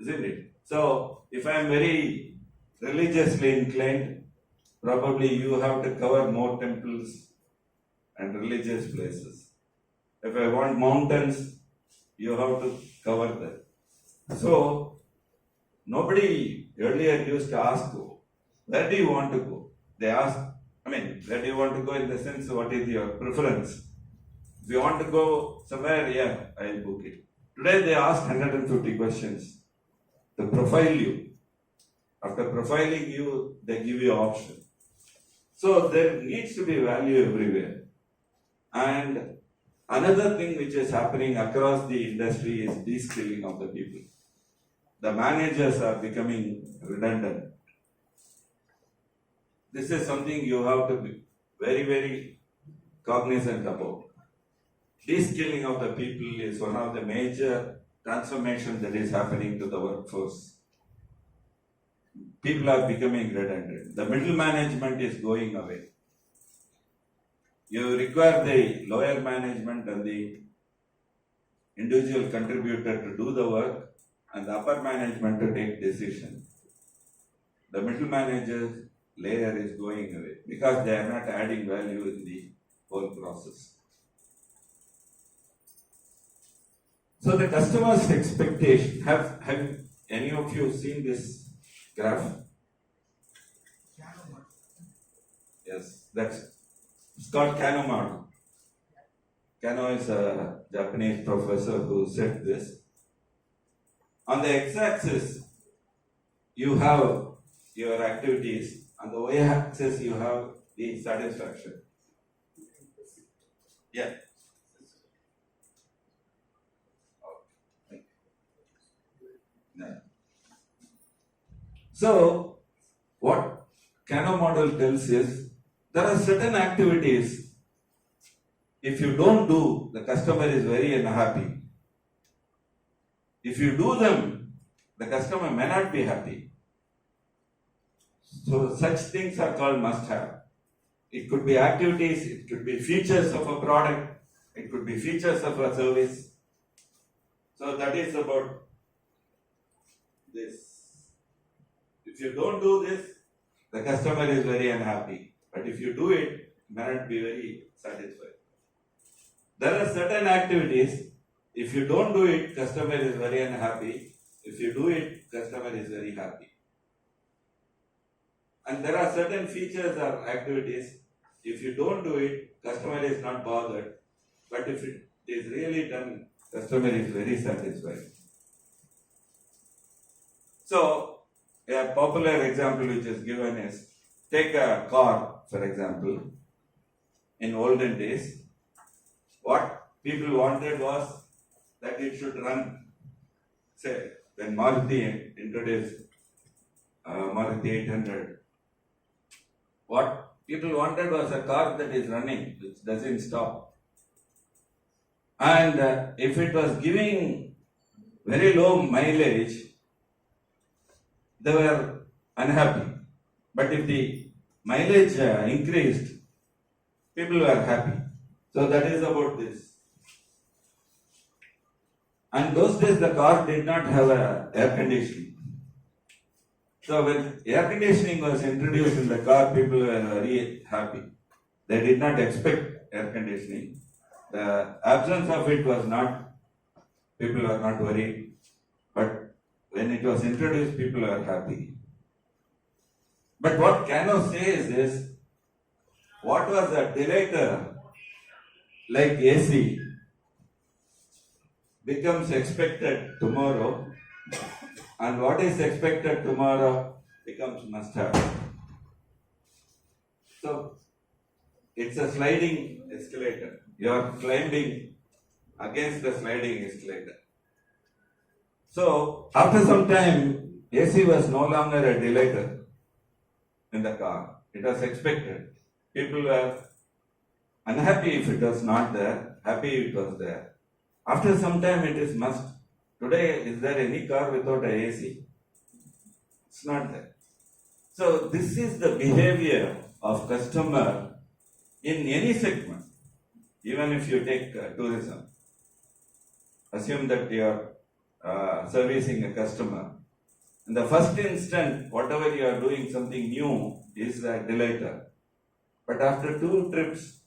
isn't it? So, if I am very religiously inclined, probably you have to cover more temples and religious places. If I want mountains, you have to cover that. So, nobody earlier used to ask, where do you want to go? They ask, where do you want to go in the sense, what is your preference? If you want to go somewhere, yeah, I'll book it. Today they ask 150 questions to profile you. After profiling you, they give you option. So there needs to be value everywhere. And another thing which is happening across the industry is de-skilling of the people. The managers are becoming redundant. This is something you have to be very, very cognizant about. De-skilling of the people is one of the major transformations that is happening to the workforce. People are becoming redundant. The middle management is going away. You require the lower management and the individual contributor to do the work, and the upper management to take decisions. The middle manager layer is going away because they are not adding value in the whole process. So the customer's expectation, have any of you seen this graph? Yes, it's called Kano model. Kano is a Japanese professor who said this. On the x-axis, you have your activities. On the y-axis, you have the satisfaction. Yeah. So, what Kano model tells is, there are certain activities, if you don't do, the customer is very unhappy. If you do them, the customer may not be happy. So such things are called must-have. It could be activities, it could be features of a product, it could be features of a service. So that is about this. If you don't do this, the customer is very unhappy. But if you do it, you may not be very satisfied. There are certain activities, if you don't do it, customer is very unhappy. If you do it, customer is very happy. And there are certain features or activities, if you don't do it, customer is not bothered. But if it is really done, customer is very satisfied. So, a popular example which is given is, take a car, for example. In olden days, what people wanted was that it should run. Say, when Maruti introduced Maruti 800, what people wanted was a car that is running, which doesn't stop. And if it was giving very low mileage, they were unhappy. But if the mileage increased, people were happy. So that is about this. And those days the car did not have a air conditioning. So when air conditioning was introduced in the car, people were very happy. They did not expect air conditioning. The absence of it was not, people were not worried. But when it was introduced, people were happy. But what Kano says is, what was a delighter like AC becomes expected tomorrow, and what is expected tomorrow becomes must have. So it's a sliding escalator. You are climbing against the sliding escalator. So after some time, AC was no longer a delighter in the car. It was expected. People were unhappy if it was not there, happy if it was there. After some time, it is must. Today, is there any car without a AC? It's not there. So this is the behavior of customer in any segment. Even if you take tourism, assume that you are servicing a customer. In the first instant, whatever you are doing, something new is a delighter. But after 2 trips,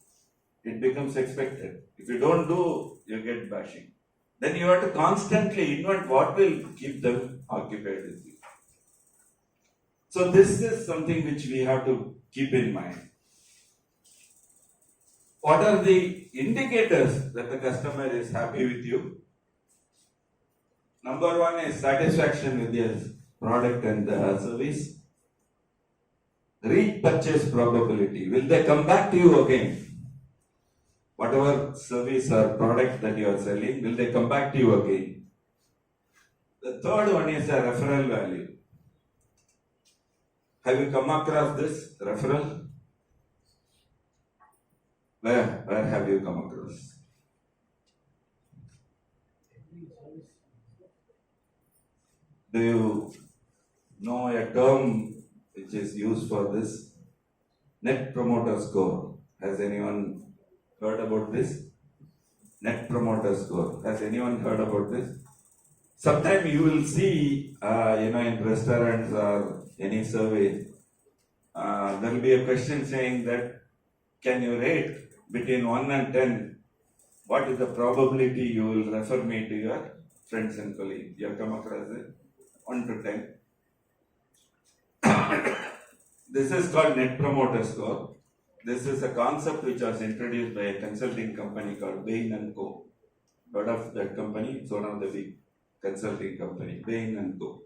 it becomes expected. If you don't do, you get bashing. Then you have to constantly invent what will keep them occupied with you. So this is something which we have to keep in mind. What are the indicators that the customer is happy with you? Number 1 is satisfaction with your product and service. Repurchase probability. Will they come back to you again? Whatever service or product that you are selling, will they come back to you again? The third one is a referral value. Have you come across this referral? Where have you come across? Do you know a term which is used for this? Net Promoter Score. Has anyone heard about this? Net Promoter Score. Has anyone heard about this? Sometimes you will see, in restaurants or any survey, there will be a question saying that, can you rate between 1 and 10, what is the probability you will refer me to your friends and colleagues? You have come across it? 1 to 10. This is called Net Promoter Score. This is a concept which was introduced by a consulting company called Bain & Co. Heard of that company? It's one of the big consulting company, Bain & Co.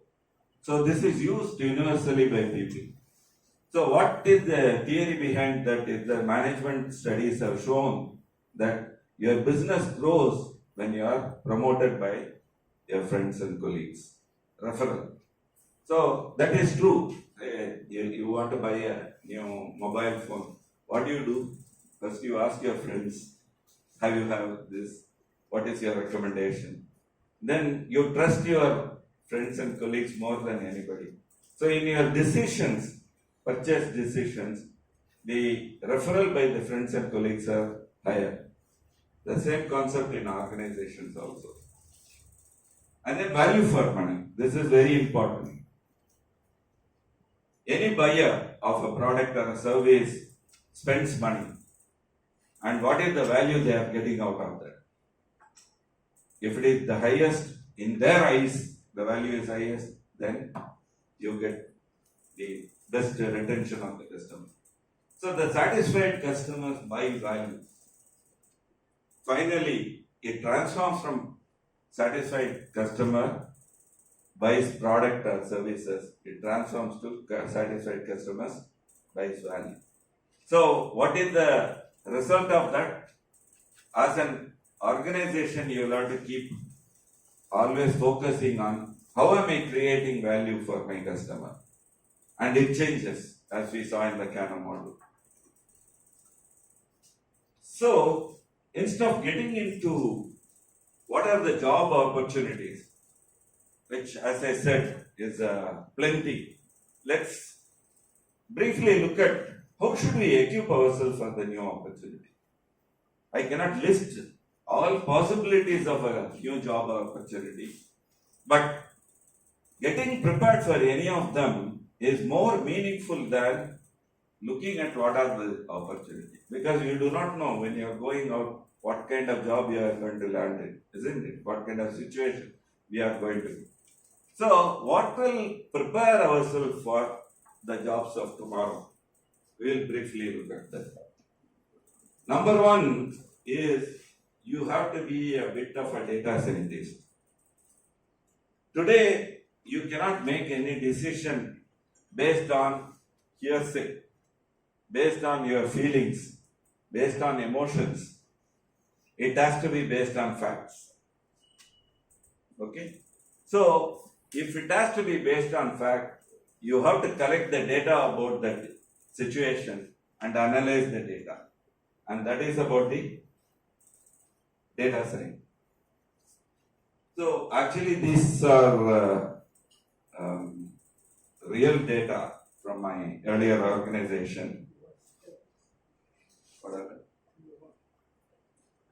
So this is used universally by people. So what is the theory behind that? Is the management studies have shown that your business grows when you are promoted by your friends and colleagues. Referral. So that is true. You want to buy a new mobile phone. What do? First you ask your friends, have you have this? What is your recommendation? Then you trust your friends and colleagues more than anybody. So in your decisions, purchase decisions, the referral by the friends and colleagues are higher. The same concept in organizations also. And then value for money. This is very important. Any buyer of a product or a service spends money. And what is the value they are getting out of that? If it is the highest, in their eyes, the value is highest, then you get the best retention of the customer. So the satisfied customers buy value. Finally, it transforms from satisfied customer buys product or services, it transforms to satisfied customers buys value. So what is the result of that? As an organization, you will have to keep always focusing on how am I creating value for my customer. And it changes, as we saw in the Kano model. So, instead of getting into what are the job opportunities, which as I said is plenty, let's briefly look at how should we equip ourselves for the new opportunity. I cannot list all possibilities of a new job opportunity, but getting prepared for any of them is more meaningful than looking at what are the opportunities. Because you do not know when you are going out what kind of job you are going to land in, isn't it? What kind of situation we are going to be. So, what will prepare ourselves for the jobs of tomorrow? We will briefly look at that. Number one is you have to be a bit of a data scientist. Today, you cannot make any decision based on hearsay, based on your feelings, based on emotions. It has to be based on facts. Okay? So, if it has to be based on fact, you have to collect the data about that situation and analyze the data. And that is about the data science. So, actually these are real data from my earlier organization. Whatever.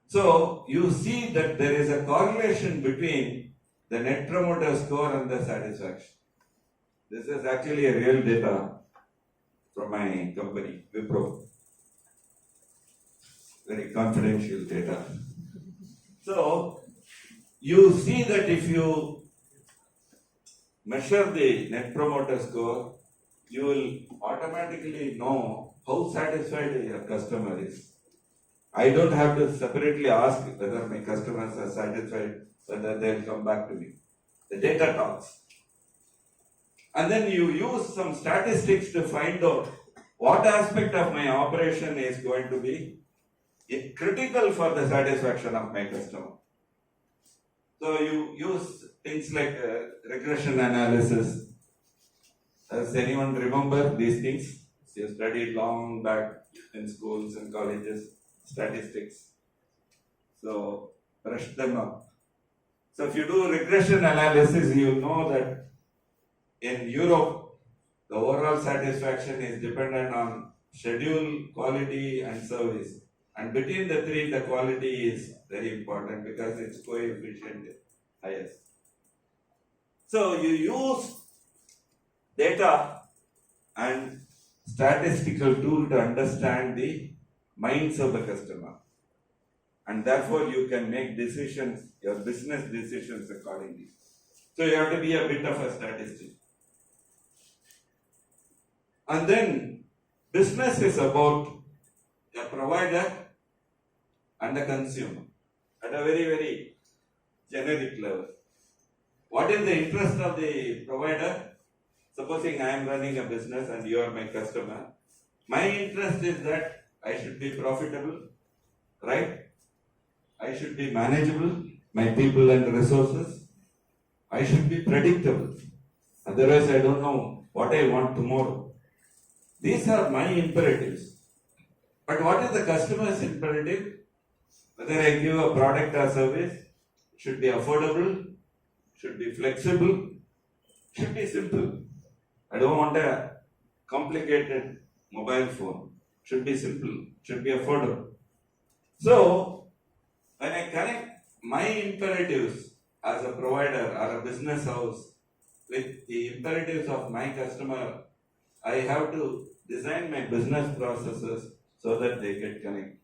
So, you see that there is a correlation between the net promoter score and the satisfaction. This is actually a real data from my company, Wipro. Very confidential data. So, you see that if you measure the net promoter score, you will automatically know how satisfied your customer is. I don't have to separately ask whether my customers are satisfied, whether they'll come back to me. The data talks. And then you use some statistics to find out what aspect of my operation is going to be critical for the satisfaction of my customer. So you use things like regression analysis. Does anyone remember these things? You studied long back in schools and colleges, statistics. So brush them up. So if you do regression analysis, you know that in Europe, the overall satisfaction is dependent on schedule, quality and service. And between the three, the quality is very important because its coefficient is highest. So you use data and statistical tool to understand the minds of the customer. And therefore you can make decisions, your business decisions accordingly. So you have to be a bit of a statistic. And then business is about a provider and a consumer at a very, very generic level. What is the interest of the provider? Supposing I am running a business and you are my customer. My interest is that I should be profitable, right? I should be manageable, my people and resources. I should be predictable. Otherwise, I don't know what I want tomorrow. These are my imperatives. But what is the customer's imperative? Whether I give a product or service, it should be affordable, should be flexible, should be simple. I don't want a complicated mobile phone. Should be simple, should be affordable. So, when I connect my imperatives as a provider or a business house with the imperatives of my customer, I have to design my business processes so that they get connected.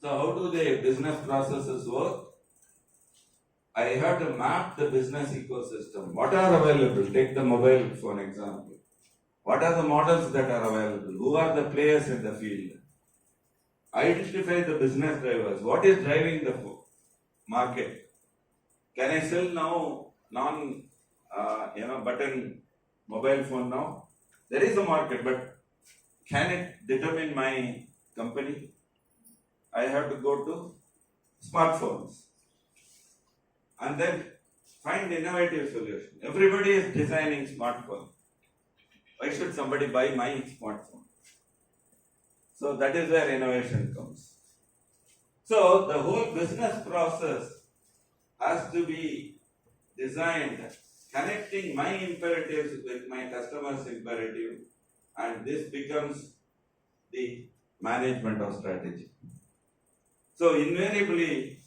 So, how do the business processes work? I have to map the business ecosystem. What are available? Take the mobile phone example. What are the models that are available? Who are the players in the field? Identify the business drivers. What is driving the market? Can I sell now button mobile phone now? There is a market, but can it determine my company? I have to go to smartphones and then find innovative solution. Everybody is designing smartphone. Why should somebody buy my smartphone? So that is where innovation comes. So the whole business process has to be designed connecting my imperatives with my customer's imperative, and this becomes the management of strategy. So invariably,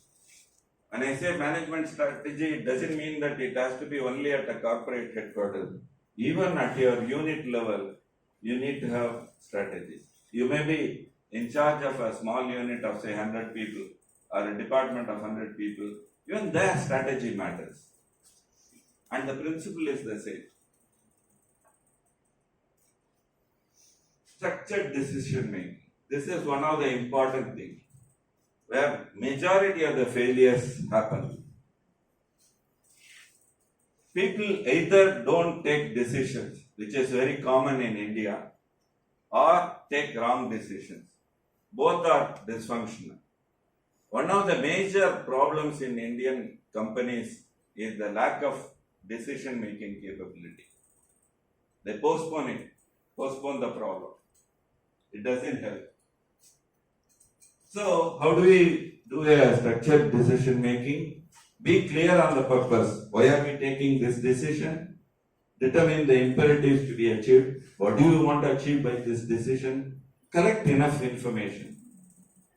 when I say management strategy, it doesn't mean that it has to be only at a corporate headquarters. Even at your unit level, you need to have strategies. You may be in charge of a small unit of say 100 people or a department of 100 people. Even their strategy matters. And the principle is the same. Structured decision making. This is one of the important things where majority of the failures happen. People either don't take decisions, which is very common in India, or take wrong decisions. Both are dysfunctional. One of the major problems in Indian companies is the lack of decision-making capability. They postpone the problem. It doesn't help. So, how do we do a structured decision-making? Be clear on the purpose. Why are we taking this decision? Determine the imperatives to be achieved. What do you want to achieve by this decision? Collect enough information.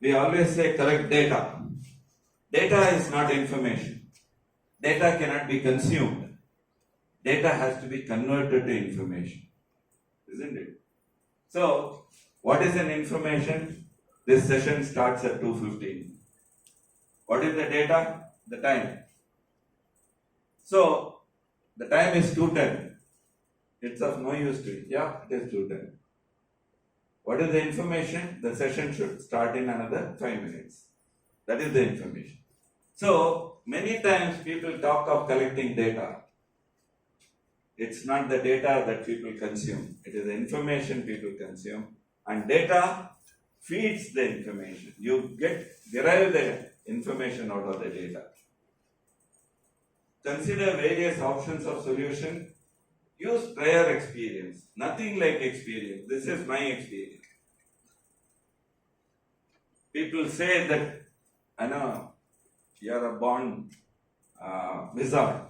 We always say collect data. Data is not information. Data cannot be consumed. Data has to be converted to information. Isn't it? So, what is an information? This session starts at 2:15. What is the data? The time. So, the time is 2:10. It's of no use to it. Yeah, it is 2:10. What is the information? The session should start in another 5 minutes. That is the information. So, many times people talk of collecting data. It's not the data that people consume. It is the information people consume. And data feeds the information. You derive the information out of the data. Consider various options of solution. Use prior experience. Nothing like experience. This is my experience. People say that, I know, you're a born wizard.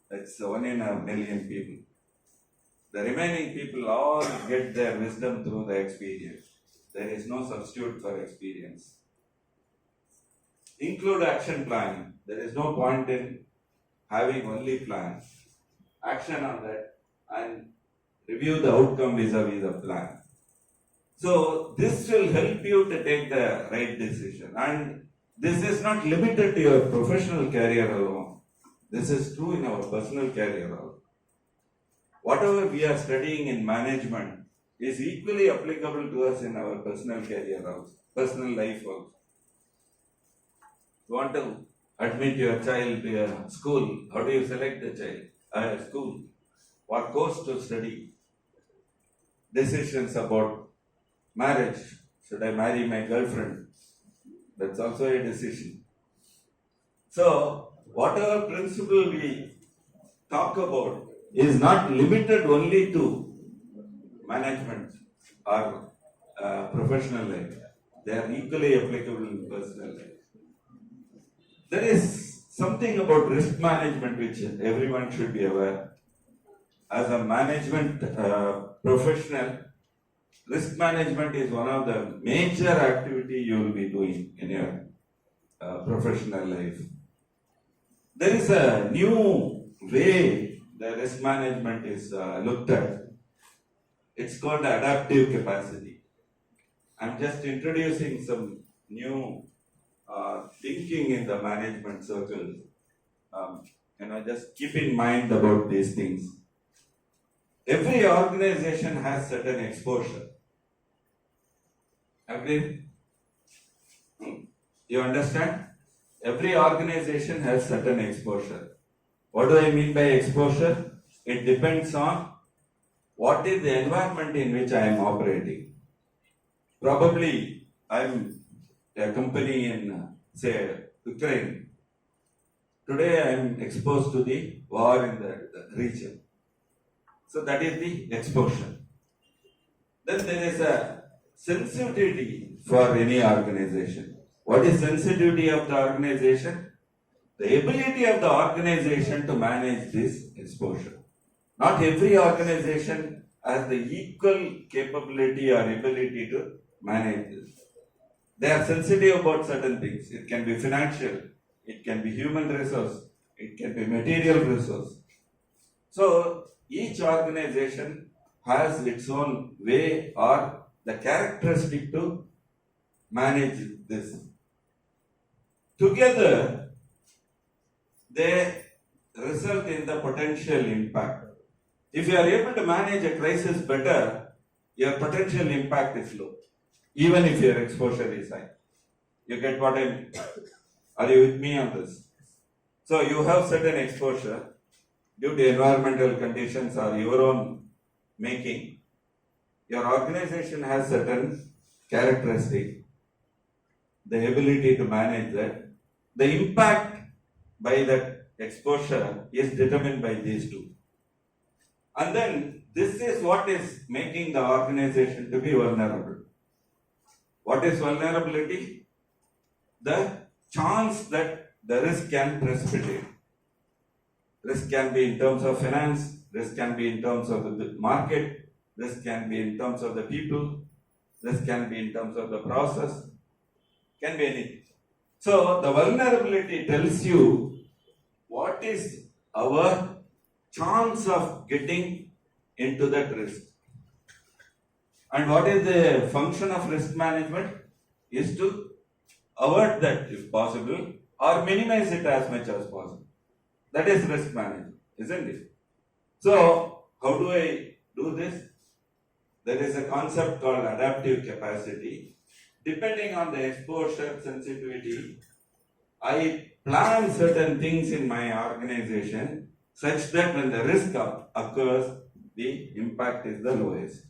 That's 1 in a million people. The remaining people all get their wisdom through the experience. There is no substitute for experience. Include action planning. There is no point in having only plans. Action on that and review the outcome vis-a-vis the plan. So this will help you to take the right decision. And this is not limited to your professional career alone. This is true in our personal career also. Whatever we are studying in management is equally applicable to us in our personal career also, personal life also. You want to admit your child to a school, how do you select the child? School. What course to study? Decisions about marriage. Should I marry my girlfriend? That's also a decision. So, whatever principle we talk about is not limited only to management or professional life. They are equally applicable in personal life. There is something about risk management which everyone should be aware. as a management professional, risk management is one of the major activity you will be doing in your professional life. There is a new way the risk management is looked at. It's called adaptive capacity. I'm just introducing some new thinking in the management circle. Just keep in mind about these things. Every organization has certain exposure. Agree? You understand? Every organization has certain exposure. What do I mean by exposure? It depends on what is the environment in which I am operating. Probably I'm a company in, say, Ukraine. Today I am exposed to the war in the region. So that is the exposure. Then there is a sensitivity for any organization. What is sensitivity of the organization? The ability of the organization to manage this exposure. Not every organization has the equal capability or ability to manage this. They are sensitive about certain things. It can be financial, it can be human resource, it can be material resource. So each organization has its own way or the characteristic to manage this. Together, they result in the potential impact. If you are able to manage a crisis better, your potential impact is low, even if your exposure is high. You get what I mean? Are you with me on this? So you have certain exposure due to environmental conditions or your own making. Your organization has certain characteristic, the ability to manage that. The impact by that exposure is determined by these two. And then this is what is making the organization to be vulnerable. What is vulnerability? The chance that the risk can precipitate. Risk can be in terms of finance, risk can be in terms of the market, risk can be in terms of the people, risk can be in terms of the process, can be anything. So the vulnerability tells you what is our chance of getting into that risk. And what is the function of risk management? Is to avert that if possible or minimize it as much as possible. That is risk management, isn't it? So how do I do this? There is a concept called adaptive capacity. Depending on the exposure sensitivity, I plan certain things in my organization such that when the risk occurs, the impact is the lowest.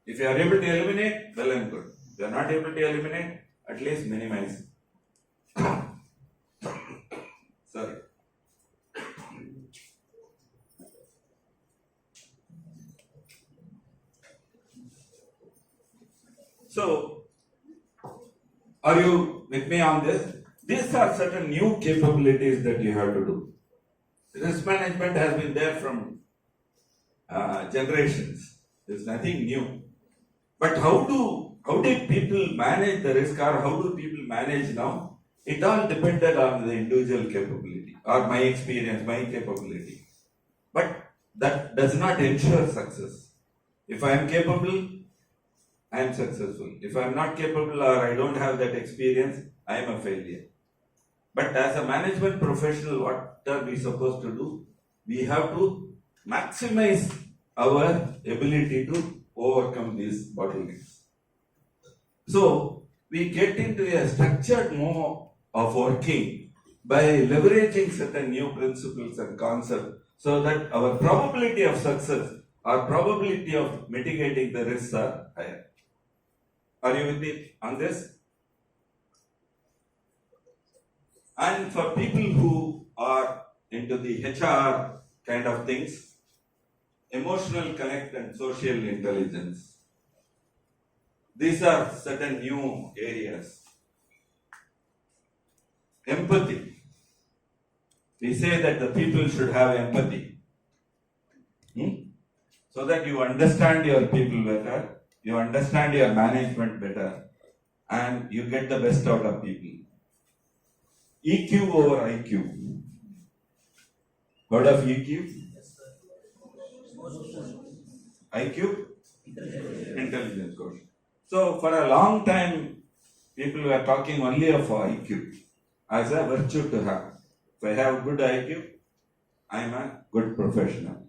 If you are able to eliminate, well and good. If you are not able to eliminate, at least minimize. Sorry. So, are you with me on this? These are certain new capabilities that you have to do. Risk management has been there from generations. There's nothing new. But how did people manage the risk, or how do people manage now? It all depended on the individual capability or my experience, my capability. But that does not ensure success. If I am capable, I am successful. If I am not capable or I don't have that experience, I am a failure. But as a management professional, what are we supposed to do? We have to maximize our ability to overcome these bottlenecks. So, we get into a structured mode of working by leveraging certain new principles and concepts so that our probability of success or probability of mitigating the risks are higher. Are you with me on this? And for people who are into the HR kind of things, emotional connect and social intelligence. These are certain new areas. Empathy. We say that the people should have empathy. so that you understand your people better, you understand your management better, and you get the best out of people. EQ over IQ. Heard of EQ? IQ? Intelligence quotient. So for a long time, people were talking only of IQ as a virtue to have. If I have good IQ, I am a good professional.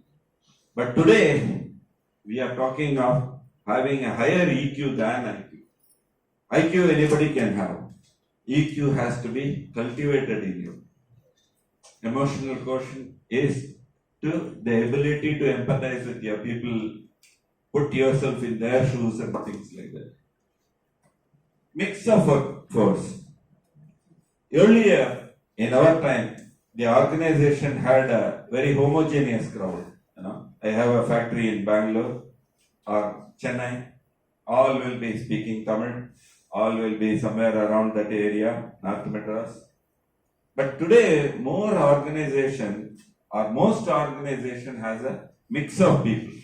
But today, we are talking of having a higher EQ than IQ. IQ anybody can have. EQ has to be cultivated in you. Emotional quotient is to the ability to empathize with your people, put yourself in their shoes and things like that. Mix of workforce. Earlier, in our time, the organization had a very homogeneous crowd. I have a factory in Bangalore or Chennai. All will be speaking Tamil. All will be somewhere around that area, North Madras. But today, more organization or most organization has a mix of people.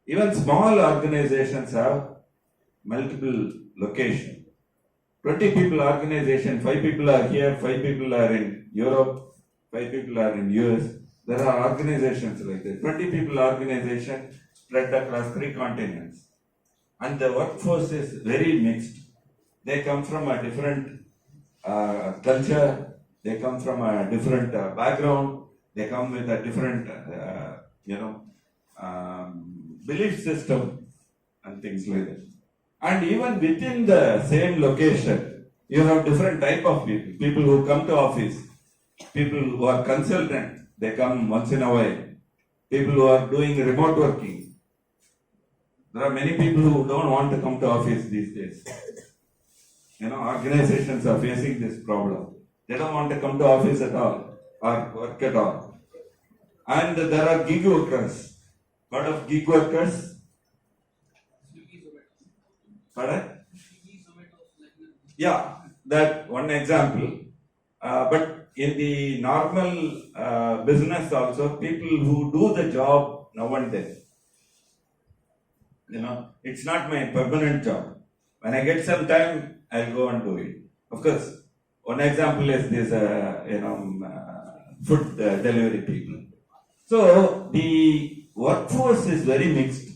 Even small organizations have multiple locations. 20 people organization, 5 people are here, 5 people are in Europe, 5 people are in US. There are organizations like that. 20 people organization spread across 3 continents. And the workforce is very mixed. They come from a different culture, they come from a different background, they come with a different, belief system and things like that. And even within the same location, you have different type of people. People who come to office, people who are consultant, they come once in a while. People who are doing remote working. There are many people who don't want to come to office these days. Organizations are facing this problem. They don't want to come to office at all or work at all. And there are gig workers. What of gig workers? Pardon? Yeah, that one example. But in the normal business also, people who do the job now and then. It's not my permanent job. When I get some time, I'll go and do it. Of course, one example is this, food delivery people. So the workforce is very mixed,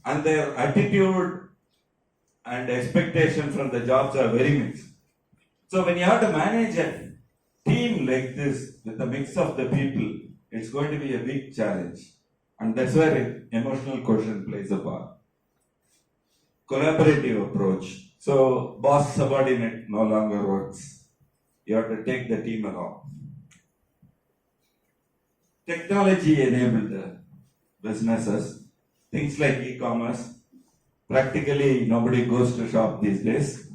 and their attitude and expectation from the jobs are very mixed. So when you have to manage a team like this with a mix of the people, it's going to be a big challenge. And that's where emotional quotient plays a part. Collaborative approach. So boss subordinate no longer works. You have to take the team along. Technology enabled businesses, things like e-commerce. Practically nobody goes to shop these days.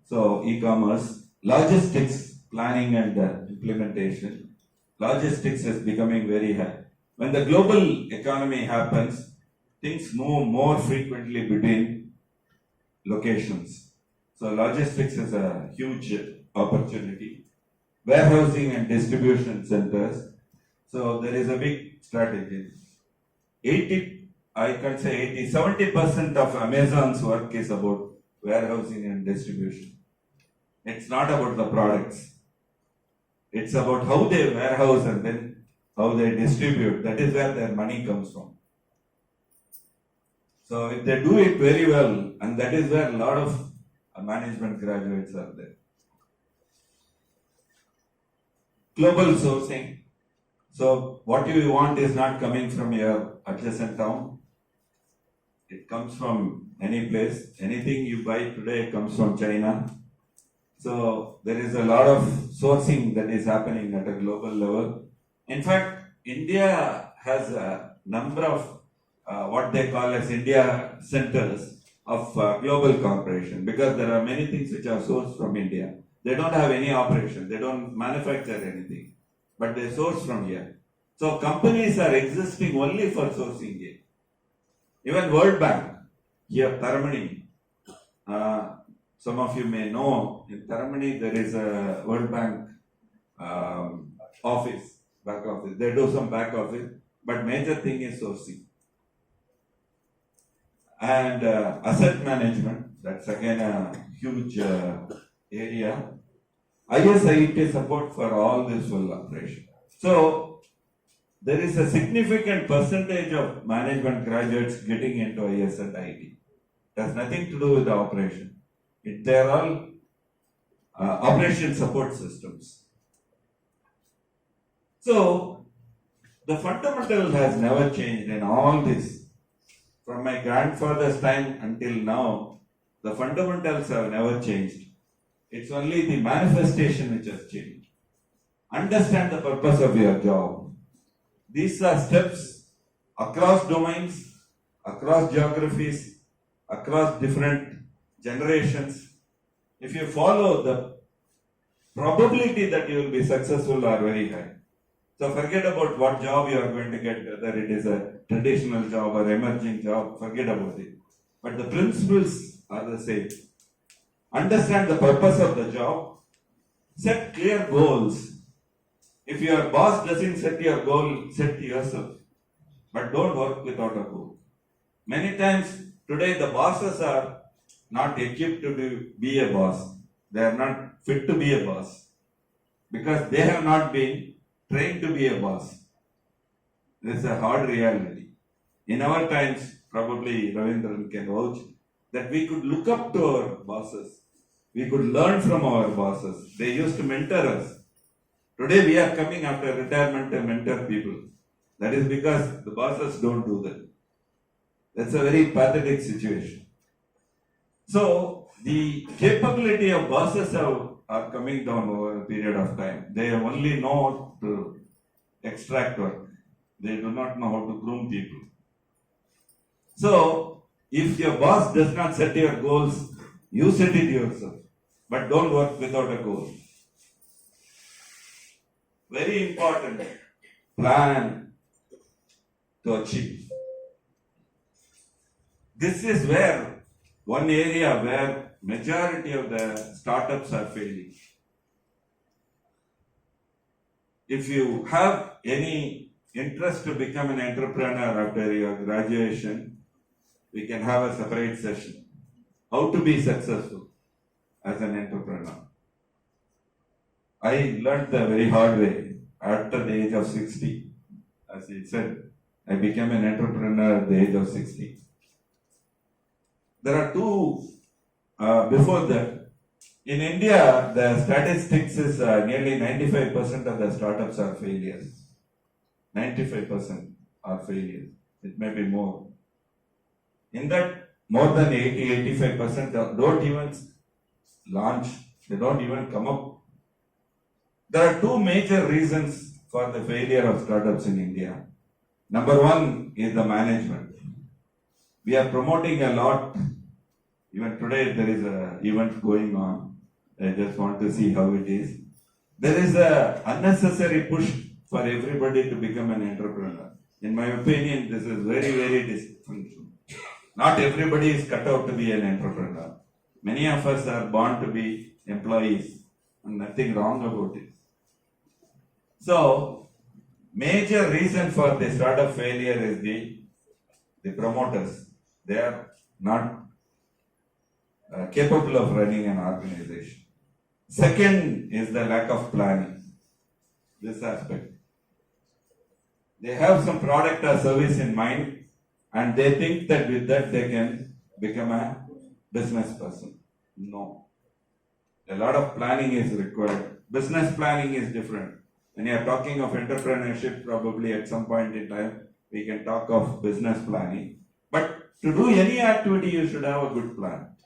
So e-commerce, logistics, planning and implementation. Logistics is becoming very high. When the global economy happens, things move more frequently between locations. So logistics is a huge opportunity. Warehousing and distribution centers. So there is a big strategy. 70% of Amazon's work is about warehousing and distribution. It's not about the products. It's about how they warehouse and then how they distribute. That is where their money comes from. So if they do it very well, and that is where a lot of management graduates are there. Global sourcing. So what you want is not coming from your adjacent town. It comes from any place. Anything you buy today comes from China. So there is a lot of sourcing that is happening at a global level. In fact, India has a number of what they call as India centers of global cooperation, because there are many things which are sourced from India. They don't have any operation. They don't manufacture anything, but they source from here. So companies are existing only for sourcing here. Even World Bank, here Taramani, some of you may know, in Taramani there is a World Bank office, back office. They do some back office. but major thing is sourcing. And asset management, that's again a huge area. IIT support for all this full operation. So there is a significant percentage of management graduates getting into IS and IT. It has nothing to do with the operation. They are all operation support systems. So the fundamental has never changed in all this. From my grandfather's time until now, the fundamentals have never changed. It's only the manifestation which has changed. Understand the purpose of your job. These are steps across domains, across geographies, across different generations. If you follow, the probability that you will be successful are very high. So forget about what job you are going to get, whether it is a traditional job or emerging job, forget about it. But the principles are the same. Understand the purpose of the job, set clear goals. If your boss doesn't set your goal, set yourself. But don't work without a goal. Many times today the bosses are not equipped to be a boss. They are not fit to be a boss because they have not been trained to be a boss. This is a hard reality. In our times, probably Ravindran can vouch, that we could look up to our bosses. We could learn from our bosses. They used to mentor us. Today we are coming after retirement to mentor people. That is because the bosses don't do that. That's a very pathetic situation. So the capability of bosses are coming down over a period of time. They only know how to extract work. They do not know how to groom people. So if your boss does not set your goals, you set it yourself. But don't work without a goal. Very important. Plan to achieve. This is where one area where majority of the startups are failing. If you have any interest to become an entrepreneur after your graduation, we can have a separate session. How to be successful as an entrepreneur. I learned the very hard way after the age of 60. As he said, I became an entrepreneur at the age of 60. There are two, before that, in India, the statistics is nearly 95% of the startups are failures. 95% are failures. It may be more. In that, more than 80-85% don't even launch. They don't even come up. There are two major reasons for the failure of startups in India. Number one is the management. We are promoting a lot. Even today there is an event going on. I just want to see how it is. There is an unnecessary push for everybody to become an entrepreneur. In my opinion, this is very, very dysfunctional. Not everybody is cut out to be an entrepreneur. Many of us are born to be employees, and nothing wrong about it. So, major reason for the startup failure is the promoters. They are not capable of running an organization. Second is the lack of planning. This aspect. They have some product or service in mind and they think that with that they can become a business person. No. A lot of planning is required. Business planning is different. When you are talking of entrepreneurship, probably at some point in time, we can talk of business planning. But to do any activity, you should have a good plan.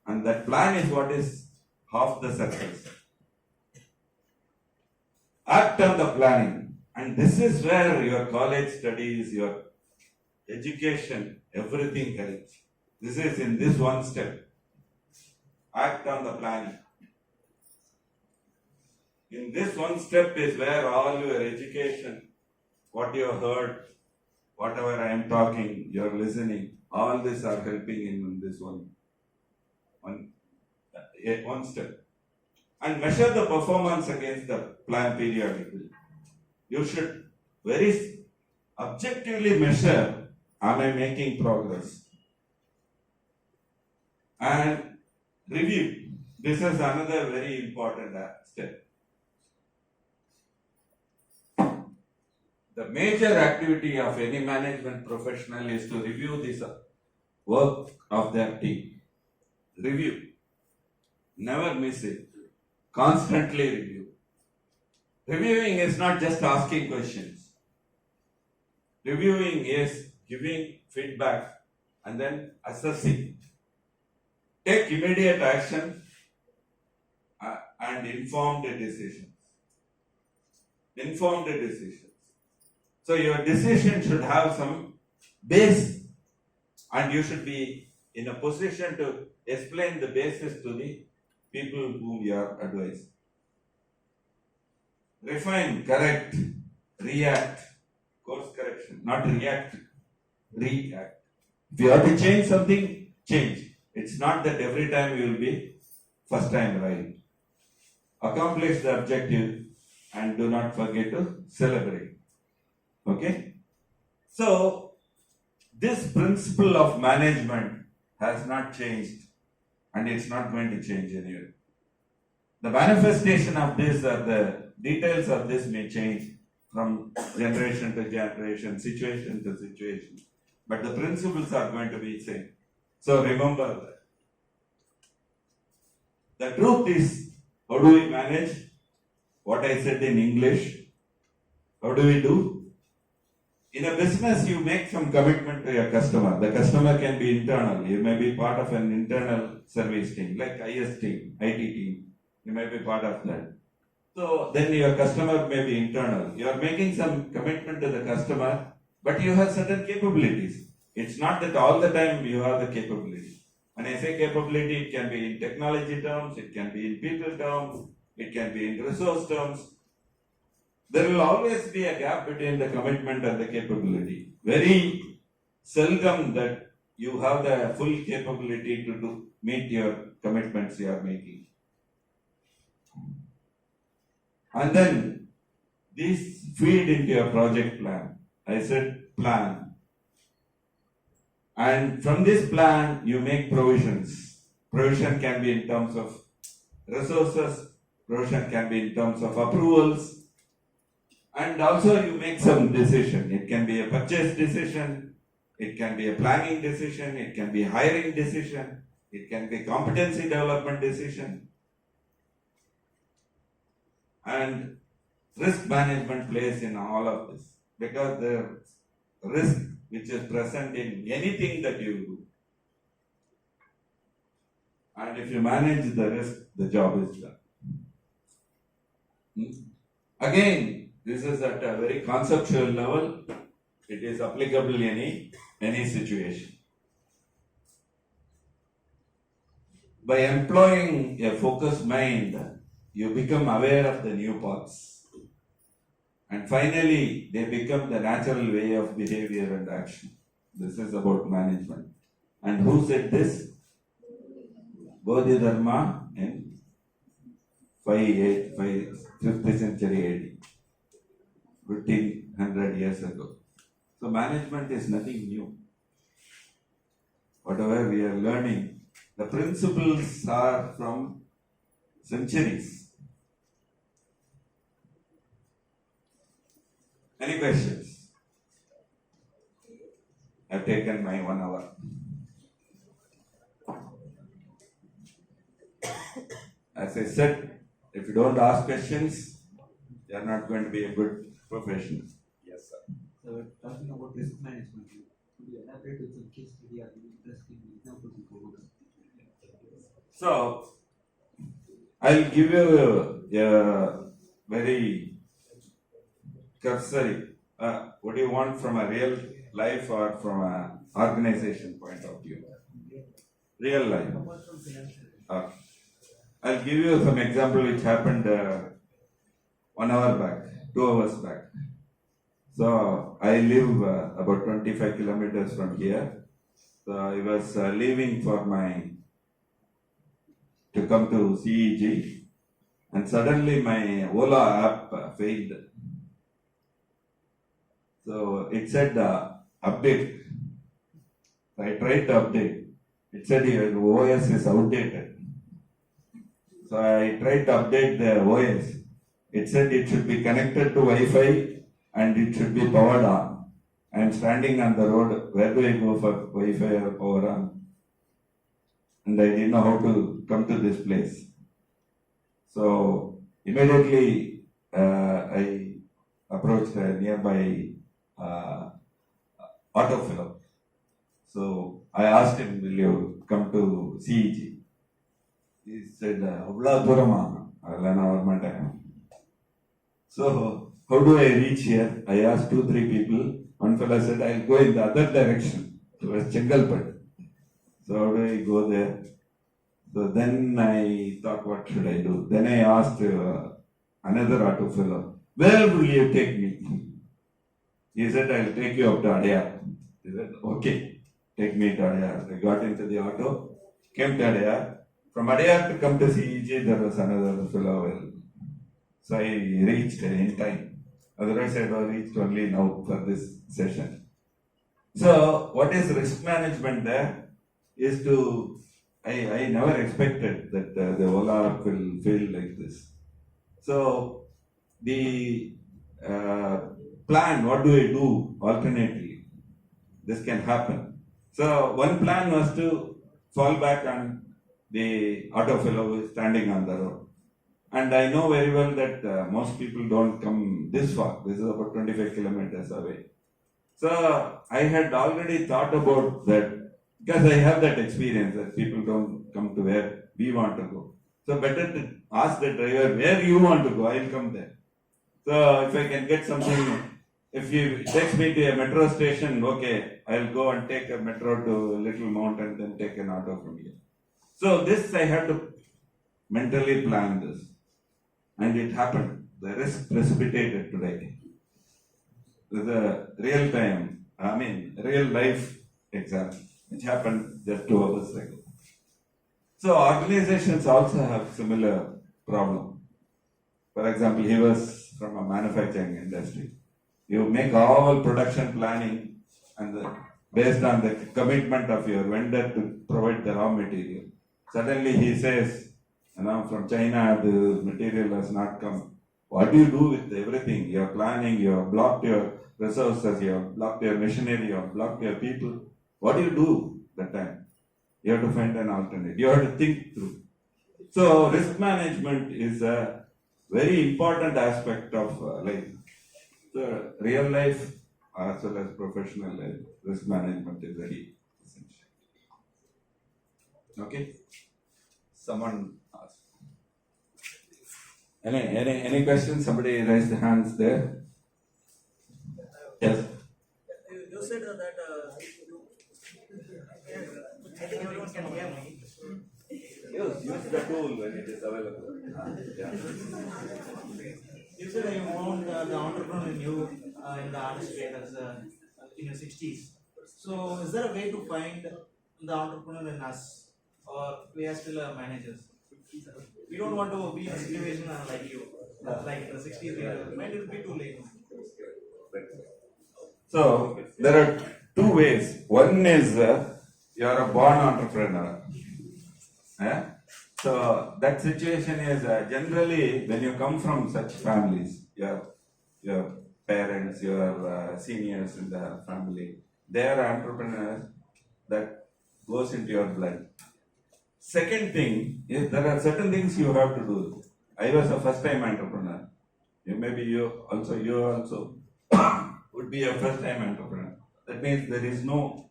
And that plan is what is half the success. Act on the planning. And this is where your college studies, your education, everything helps. This is in this one step. Act on the planning. In this one step is where all your education, what you have heard, whatever I am talking, you are listening, all this are helping in this one step. And measure the performance against the plan periodically. You should very objectively measure, am I making progress? And review. This is another very important step. The major activity of any management professional is to review this work of their team. Review. Never miss it. Constantly review. Reviewing is not just asking questions. Reviewing is giving feedback and then assessing. Take immediate action and informed decisions. Informed decisions. So your decision should have some base and you should be in a position to explain the basis to the people whom you are advising. Refine, correct, react, course correction, not react, react. If you have to change something, change. It's not that every time you will be first time right. Accomplish the objective and do not forget to celebrate. Okay? So, this principle of management has not changed and it's not going to change anyway. The manifestation of this or the details of this may change from generation to generation, situation to situation. But the principles are going to be same. So remember that. The truth is, how do we manage? What I said in English, how do we do? In a business, you make some commitment to your customer. The customer can be internal. You may be part of an internal service team, like IS team, IT team. You may be part of that. So then your customer may be internal. You are making some commitment to the customer, but you have certain capabilities. It's not that all the time you have the capability. When I say capability, it can be in technology terms, it can be in people terms, it can be in resource terms. There will always be a gap between the commitment and the capability. Very seldom that you have the full capability to meet your commitments you are making. And then these feed into your project plan. I said plan. And from this plan, you make provisions. Provision can be in terms of resources, provision can be in terms of approvals, and also you make some decision. It can be a purchase decision, it can be a planning decision, it can be a hiring decision, it can be competency development decision. And risk management plays in all of this because the risk which is present in anything that you do. And if you manage the risk, the job is done. Again, this is at a very conceptual level. It is applicable in any situation. By employing a focused mind, you become aware of the new paths. And finally, they become the natural way of behavior and action. This is about management. And who said this? Bodhidharma in 5th century AD, 1500 years ago. So management is nothing new. Whatever we are learning, the principles are from centuries. Any questions? I've taken my 1 hour. As I said, if you don't ask questions, you are not going to be a good professional. Yes, sir. So, talking about risk management, could you elaborate with some case study or interesting examples you could? So, I'll give you a very cursory. What do you want from a real life or from an organization point of view? Real life. Okay. I'll give you some example which happened 1 hour back, 2 hours back. So I live about 25 kilometers from here. So I was leaving for to come to CEG, and suddenly my Ola app failed. So it said update. So I tried to update. It said your OS is outdated. So I tried to update the OS. It said it should be connected to Wi-Fi and it should be powered on. I am standing on the road. Where do I go for Wi-Fi or power on? And I didn't know how to come to this place. So immediately I approached a nearby autofiller. So I asked him, will you come to CEG? He said, so how do I reach here? I asked 2-3 people. One fellow said, I'll go in the other direction towards Chengalpet. So how do I go there? So then I thought, what should I do? Then I asked another auto fellow, where will you take me? He said, I'll take you up to Adyar. He said, okay, take me to Adyar. I got into the auto, came to Adyar. From Adyar to come to CEG, there was another fellow. So I reached in time. Otherwise, I would have reached only now for this session. So, what is risk management there? Is to, I never expected that the Ola app will fail like this. So, the plan, what do I do alternately? This can happen. So, one plan was to fall back on the auto fellow who is standing on the road. And I know very well that most people don't come this far. This is about 25 kilometers away. So I had already thought about that because I have that experience that people don't come to where we want to go. So better to ask the driver where you want to go, I'll come there. So if I can get something, if you text me to a metro station, okay, I'll go and take a metro to Little Mount and then take an auto from here. So this I had to mentally plan this. And it happened. The risk precipitated today. The real time, real life exam, which happened just 2 hours ago. So organizations also have similar problem. For example, he was from a manufacturing industry. You make all production planning and based on the commitment of your vendor to provide the raw material. Suddenly he says, from China, the material has not come. What do you do with everything? You're planning, you have blocked your resources, you have blocked your machinery, you have blocked your people. What do you do that time? You have to find an alternate. You have to think through. So, risk management is a very important aspect of life. So, real life as well as professional life, risk management is very essential. Okay? Someone asked. Any questions? Somebody raised the hands there. Yes. You said that I think everyone can hear me. Use the tool when it is available. Yeah. You said you found the entrepreneur in you in the artist as in your 60s. So, is there a way to find the entrepreneur in us, or we are still managers? We don't want to be in a situation like you, like the 60s. Might it be too late? So there are 2 ways. One is you are a born entrepreneur. So that situation is generally when you come from such families, your parents, your seniors in the family, they are entrepreneurs that goes into your blood. Second thing is there are certain things you have to do. I was a first-time entrepreneur. Maybe you also would be a first-time entrepreneur. That means there is no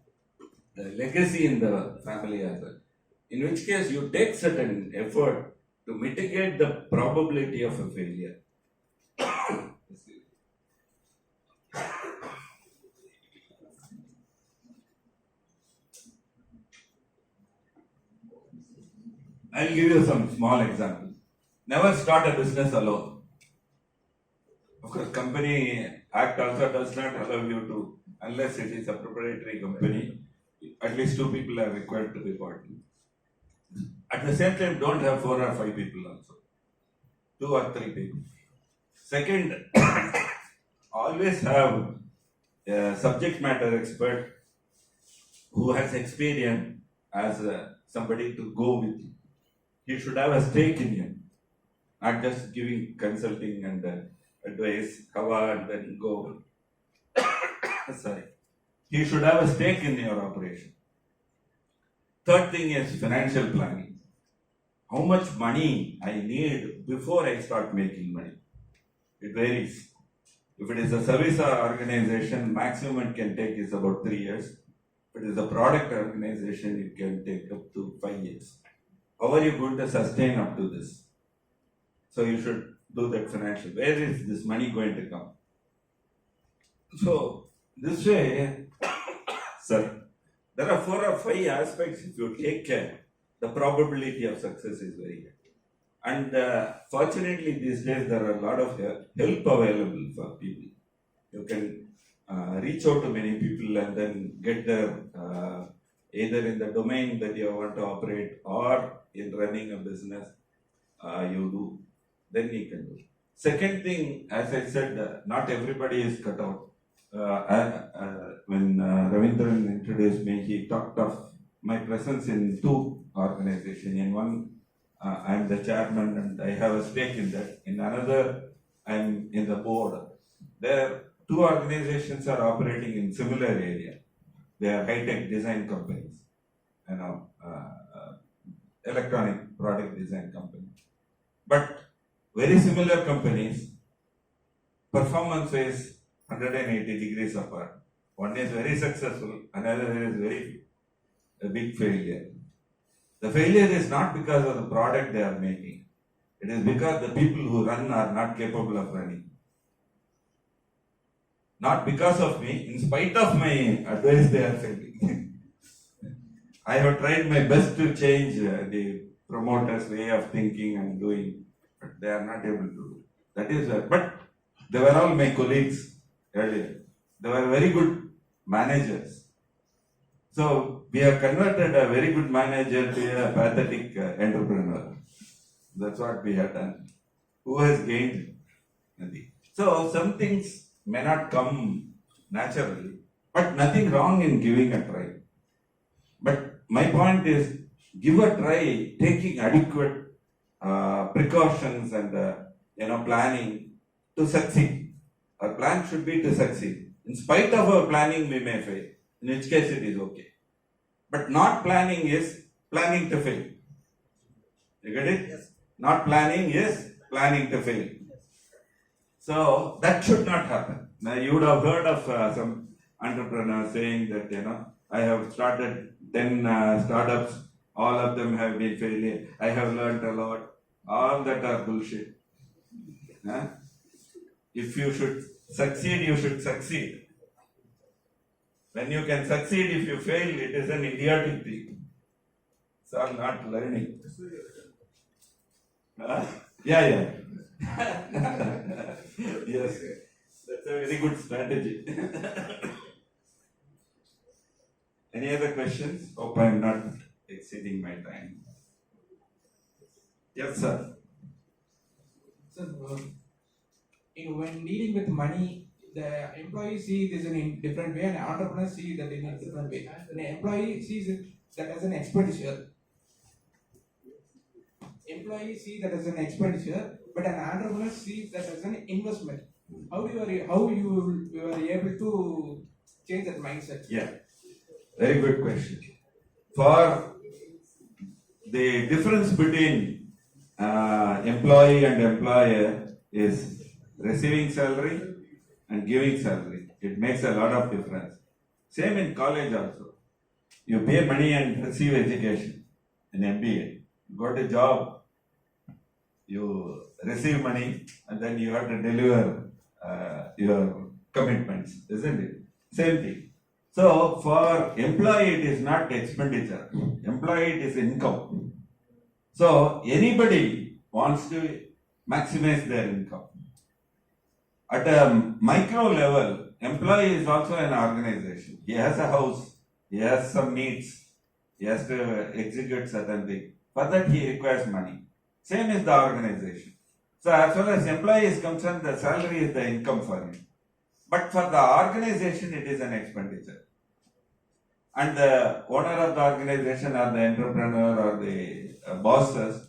legacy in the family as well. In which case you take certain effort to mitigate the probability of a failure. I'll give you some small examples. Never start a business alone. Of course, Company Act also does not allow you to, unless it is a proprietary company, at least 2 people are required to be partners. At the same time, don't have 4 or 5 people also. 2 or 3 people. Second, always have a subject matter expert who has experience as somebody to go with you. He should have a stake in you, not just giving consulting and advice, cover and then go. Sorry. He should have a stake in your operation. Third thing is financial planning. How much money I need before I start making money? It varies. If it is a service organization, maximum it can take is about 3 years. If it is a product organization, it can take up to 5 years. How are you going to sustain up to this? So you should do that financial. Where is this money going to come? So this way, sir, there are 4 or 5 aspects. If you take care, the probability of success is very high. And fortunately, these days there are a lot of help available for people. You can reach out to many people and then get there either in the domain that you want to operate or in running a business you do. Then you can do. Second thing, as I said, not everybody is cut out. When Ravindran introduced me, he talked of my presence in 2 organizations. In one, I am the chairman and I have a stake in that. In another, I am in the board. There, 2 organizations are operating in similar area. They are high-tech design companies, electronic product design companies. But very similar companies, performance is 180 degrees apart. One is very successful, another is a big failure. The failure is not because of the product they are making. It is because the people who run are not capable of running. Not because of me, in spite of my advice they are failing. I have tried my best to change the promoters' way of thinking and doing, but they are not able to do. That is why. But they were all my colleagues earlier. They were very good managers. So we have converted a very good manager to a pathetic entrepreneur. That's what we have done. Who has gained nothing. So some things may not come naturally, but nothing wrong in giving a try. But my point is, give a try, taking adequate precautions and planning to succeed. Our plan should be to succeed. In spite of our planning, we may fail. In which case it is okay. But not planning is planning to fail. You get it? Yes. Not planning is planning to fail. So that should not happen. Now you would have heard of some entrepreneurs saying that, I have started 10 startups, all of them have been failing. I have learned a lot. All that are bullshit. If you should succeed, you should succeed. When you can succeed, if you fail, it is an idiotic thing. So I'm not learning. Yeah. Yes, that's a very good strategy. Any other questions? Hope I'm not exceeding my time. Yes, sir. Sir, when dealing with money, the employee sees this in a different way and entrepreneur sees that in a different way. The employee sees it that as an expenditure. Employee sees that as an expenditure, but an entrepreneur sees that as an investment. How you are able to change that mindset? Yeah, very good question. For the difference between employee and employer is receiving salary and giving salary. It makes a lot of difference. Same in college also. You pay money and receive education in MBA. You got a job, you receive money, and then you have to deliver your commitments, isn't it? Same thing. So for employee it is not expenditure. Employee it is income. So anybody wants to maximize their income. At a micro level, employee is also an organization. He has a house, he has some needs, he has to execute certain things. For that he requires money. Same is the organization. So as far as employee is concerned, the salary is the income for him. but for the organization it is an expenditure. And the owner of the organization or the entrepreneur or the bosses,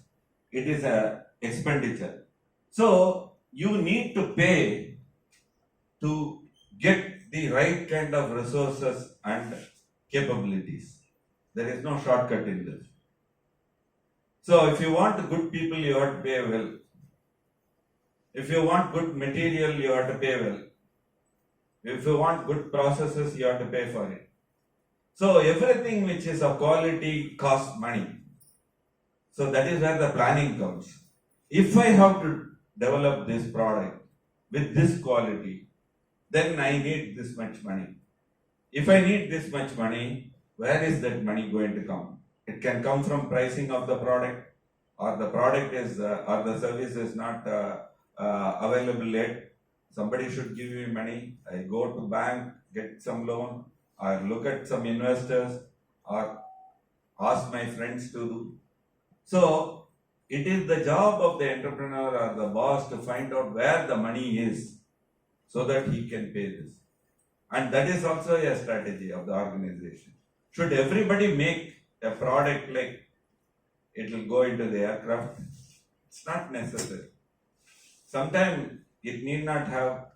it is a expenditure. So you need to pay to get the right kind of resources and capabilities. There is no shortcut in this. So if you want good people, you have to pay well. If you want good material, you have to pay well. If you want good processes, you have to pay for it. So everything which is of quality costs money. So that is where the planning comes. If I have to develop this product with this quality, then I need this much money. If I need this much money, where is that money going to come? It can come from pricing of the product, or the product is or the service is not available yet. Somebody should give me money. I go to bank, get some loan, or look at some investors, or ask my friends to do. So it is the job of the entrepreneur or the boss to find out where the money is, so that he can pay this. And that is also a strategy of the organization. Should everybody make a product like it will go into the aircraft? It's not necessary. Sometimes it need not have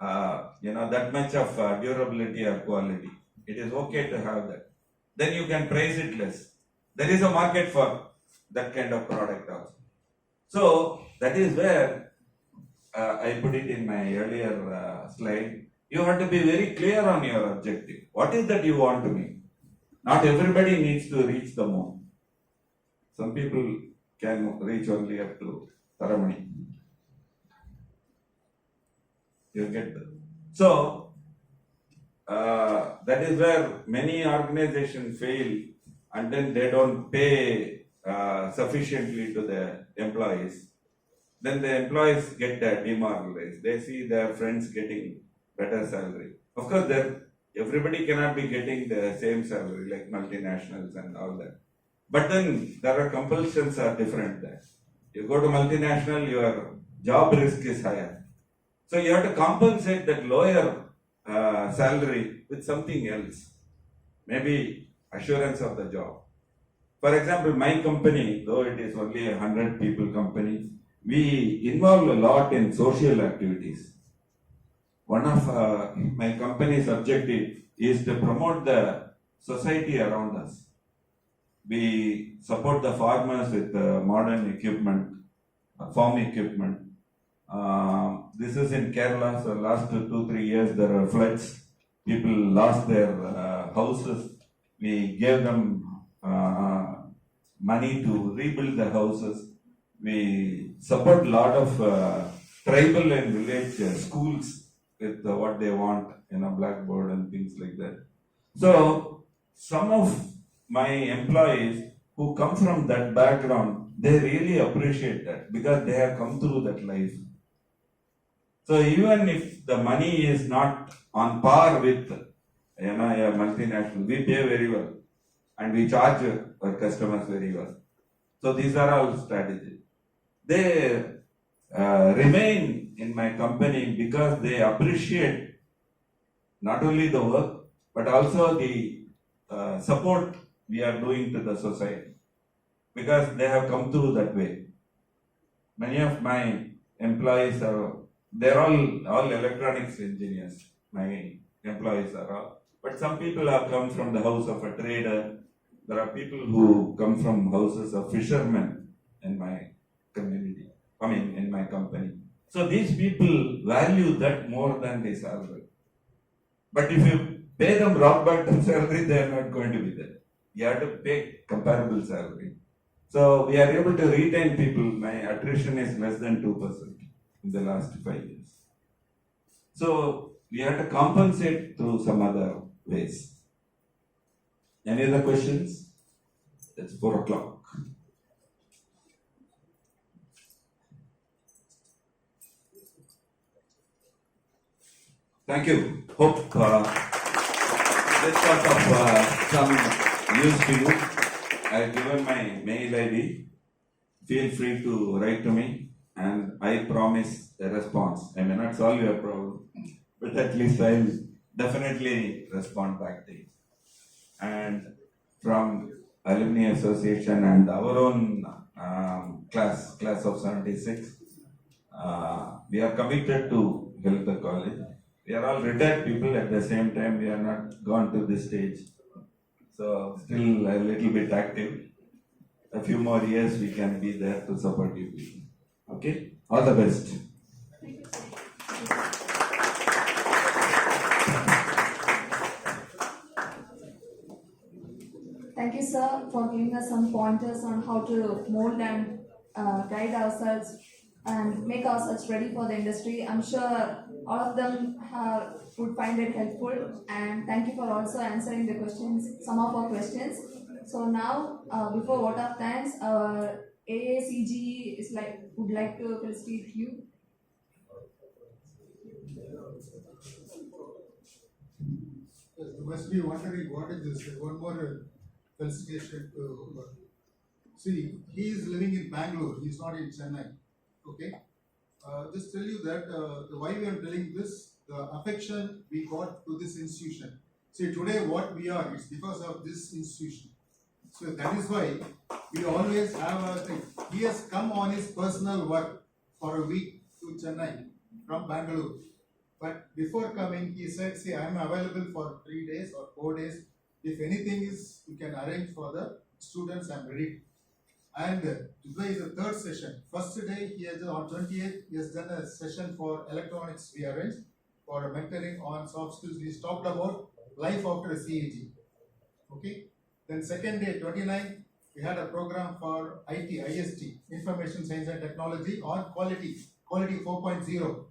that much of durability or quality. It is okay to have that. Then you can price it less. There is a market for that kind of product also. So that is where I put it in my earlier slide. You have to be very clear on your objective. What is that you want to make? Not everybody needs to reach the moon. Some people can reach only up to Taramani. You get that. So that is where many organizations fail, and then they don't pay sufficiently to the employees. Then the employees get demoralized. They see their friends getting better salary. Of course, everybody cannot be getting the same salary like multinationals and all that. But then there are compulsions are different there. You go to multinational, your job risk is higher. So you have to compensate that lower salary with something else. Maybe assurance of the job. For example, my company, though it is only 100 people company, we involve a lot in social activities. One of my company's objective is to promote the society around us. We support the farmers with modern equipment, farm equipment. This is in Kerala, so last 2-3 years there were floods. People lost their houses. We gave them money to rebuild the houses. We support a lot of tribal and village schools with what they want, blackboard and things like that. So some of my employees who come from that background, they really appreciate that because they have come through that life. So even if the money is not on par with a multinational, we pay very well and we charge our customers very well. So these are all strategies. They remain in my company because they appreciate not only the work but also the support we are doing to the society because they have come through that way. Many of my employees they're all electronics engineers. My employees are all. But some people have come from the house of a trader. There are people who come from houses of fishermen in my community. In my company. So these people value that more than the salary. But if you pay them rock bottom salary, they are not going to be there. You have to pay comparable salary. So we are able to retain people. My attrition is less than 2% in the last 5 years. So we have to compensate through some other ways. Any other questions? It's 4 o'clock. Thank you. Hope this was of some use to you. I've given my mail ID. Feel free to write to me and I promise a response. I may not solve your problem, but at least I'll definitely respond back to you. And from Alumni Association and our own class of 76, we are committed to help the college. We are all retired people, at the same time we are not gone to this stage. So still a little bit active. A few more years we can be there to support you people. Okay? All the best. Thank you, sir, for giving us some pointers on how to mold and guide ourselves and make ourselves ready for the industry. I'm sure all of them would find it helpful, and thank you for also answering the questions, some of our questions. So now, before vote of thanks, our AACEG would like to felicitate you. You must be wondering what is this. One more felicitation to. See, he is living in Bangalore. He is not in Chennai. Okay. Just tell you that why we are telling this, the affection we got to this institution. See, today what we are is because of this institution. So that is why we always have a thing. He has come on his personal work for a week to Chennai from Bangalore. But before coming, he said, see, I am available for 3 days or 4 days. If anything is, you can arrange for the students, I am ready. And today is the third session. First day, he has on 28th, he has done a session for electronics we arranged for mentoring on soft skills. We talked about life after CAG. Okay. Then second day, 29th, we had a program for IT, IST, Information Science and Technology on quality 4.0.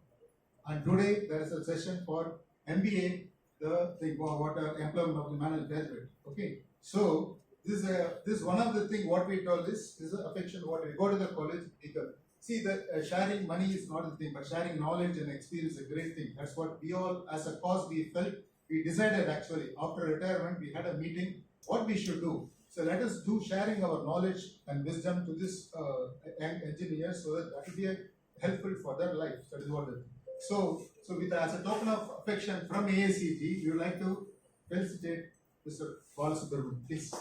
And today there is a session for MBA, the employment of the management. Okay. So this is one of the things what we told this is affection. What we go to the college, because see that sharing money is not the thing, but sharing knowledge and experience is a great thing. That's what we all, as a cause, we felt. We decided actually after retirement, we had a meeting what we should do. So let us do sharing our knowledge and wisdom to this young engineers so that will be helpful for their life. That is what it is. So with as a token of affection from AACEG, we would like to felicitate Mr. Balasubramaniyan. Please.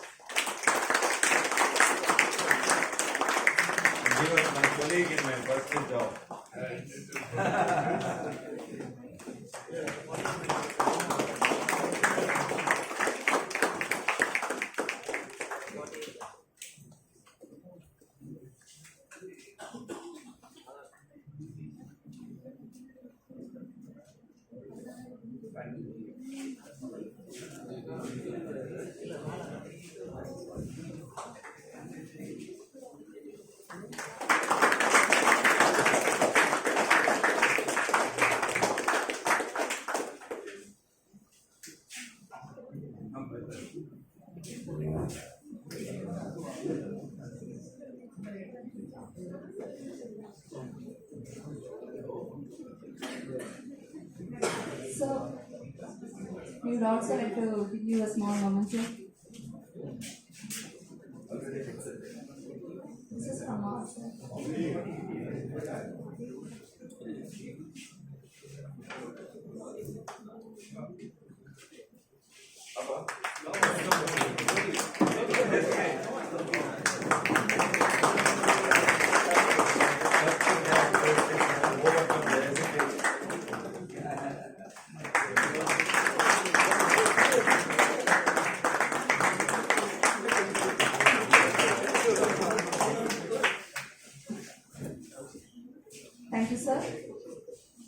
He was my colleague in my first job. So, we would also like to give you a small moment here. This is from our side. Thank you, sir.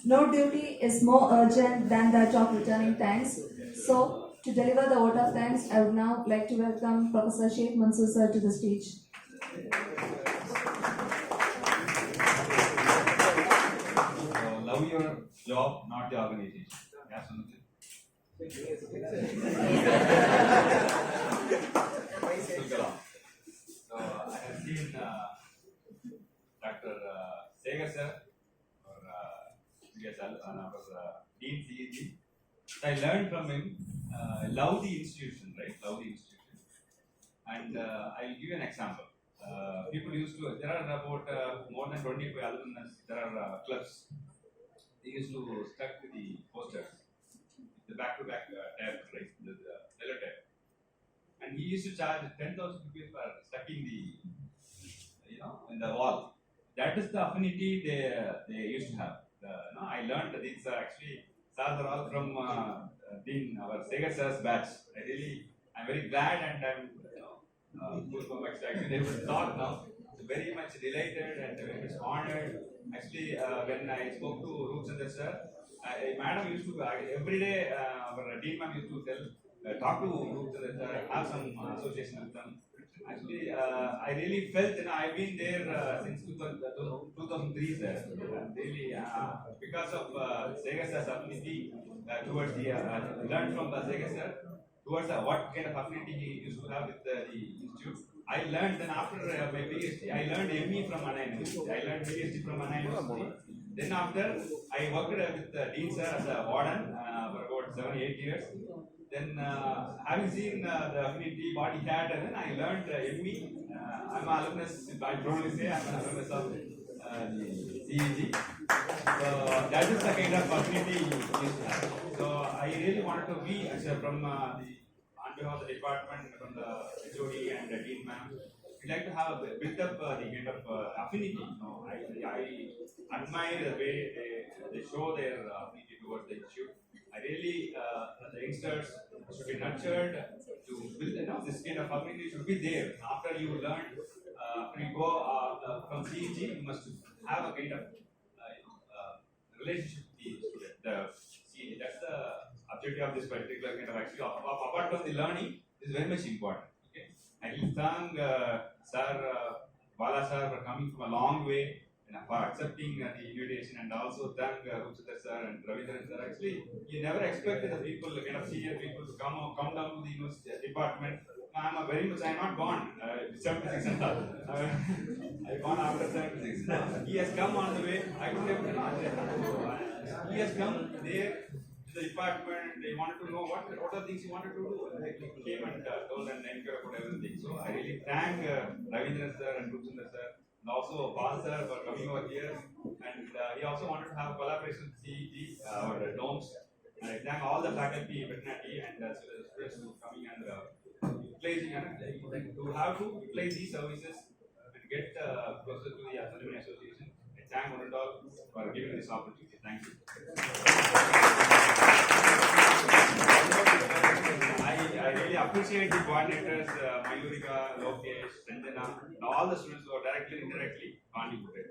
No duty is more urgent than that of returning thanks. So, to deliver the vote of thanks, I would now like to welcome Professor Sheik Manzoor sir to the stage. Love your job, not the organization. That's one thing. So I have seen Dr. Segar sir or Dean CEG. I learned from him. Love the institution, right? Love the institution. And I'll give you an example. People used to, there are about more than 25 alumnus, there are clubs. he used to stuck the posters, the back-to-back tab, right, the letter tab, and he used to charge 10,000 rupees for stucking the, in the wall. That is the affinity they used to have. I learned that these are actually stars are all from being our Sega Sir's batch. I'm very glad, and I'm actually able to talk now. So very much delighted and very much honored. Actually, when I spoke to Roopchandar sir, madam used to every day our dean ma'am used to tell, talk to Roopchandar sir, have some association with them. Actually, I really felt, I've been there since 2003, sir. Really, because of Sega sir's affinity towards the, learned from Sega sir towards what kind of affinity he used to have with the institute. I learned, then after my PhD, I learned ME from Anna University. I learned PhD from Anna University. Then after, I worked with Dean sir as a warden for about 7-8 years. Then having seen the affinity what he had, and then I learned ME. I'm an alumnus, I probably say I'm an alumnus of the CEG. So that is the kind of affinity he used to have. So I really wanted to be, from on behalf of the department, from the HOD and the dean ma'am, we'd like to have built up the kind of affinity. I admire the way they show their affinity towards the issue. I really, the youngsters should be nurtured to build, this kind of affinity should be there. After you learn, after you go from CEG, you must have a kind of relationship with the student. CEG, that's the objective of this particular kind of actually. Apart from the learning, is very much important. Okay, I will thank Sir Bala sir for coming from a long way and for accepting the invitation, and also thank Roopchandar sir and Ravindran sir. Actually, you never expected the people, kind of senior people, to come down to the university department. I'm not born 76 and all. I born after 76. He has come on the way. I couldn't able to. He has come there to the department. They wanted to know what are things he wanted to do. He came and told and encouraged about everything. So I really thank Ravindran sir and Roopchandar sir, and also Bal sir for coming over here. And he also wanted to have collaboration with CEG or DOMS. And I thank all the faculty, fraternity, and students who are coming and utilizing, to have to utilize these services and get closer to the Alumni Association. I thank one and all for giving this opportunity. Thank you. I really appreciate the coordinators, Mayurika, Lokesh, Sanjana, and all the students who are directly and indirectly contributed.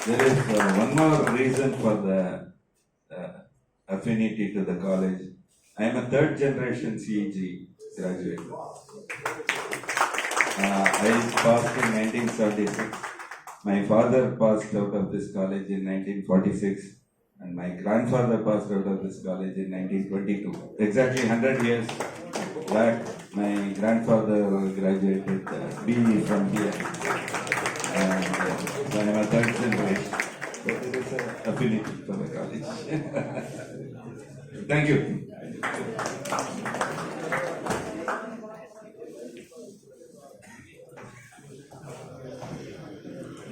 There is one more reason for the affinity to the college. I am a third generation CEG graduate. I passed in 1976. My father passed out of this college in 1946, and my grandfather passed out of this college in 1922. Exactly 100 years back, my grandfather graduated BE from here. And so I am a third generation. But there is an affinity for the college. Thank you.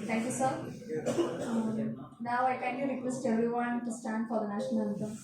Thank you, sir. Now I kindly request everyone to stand for the national anthem.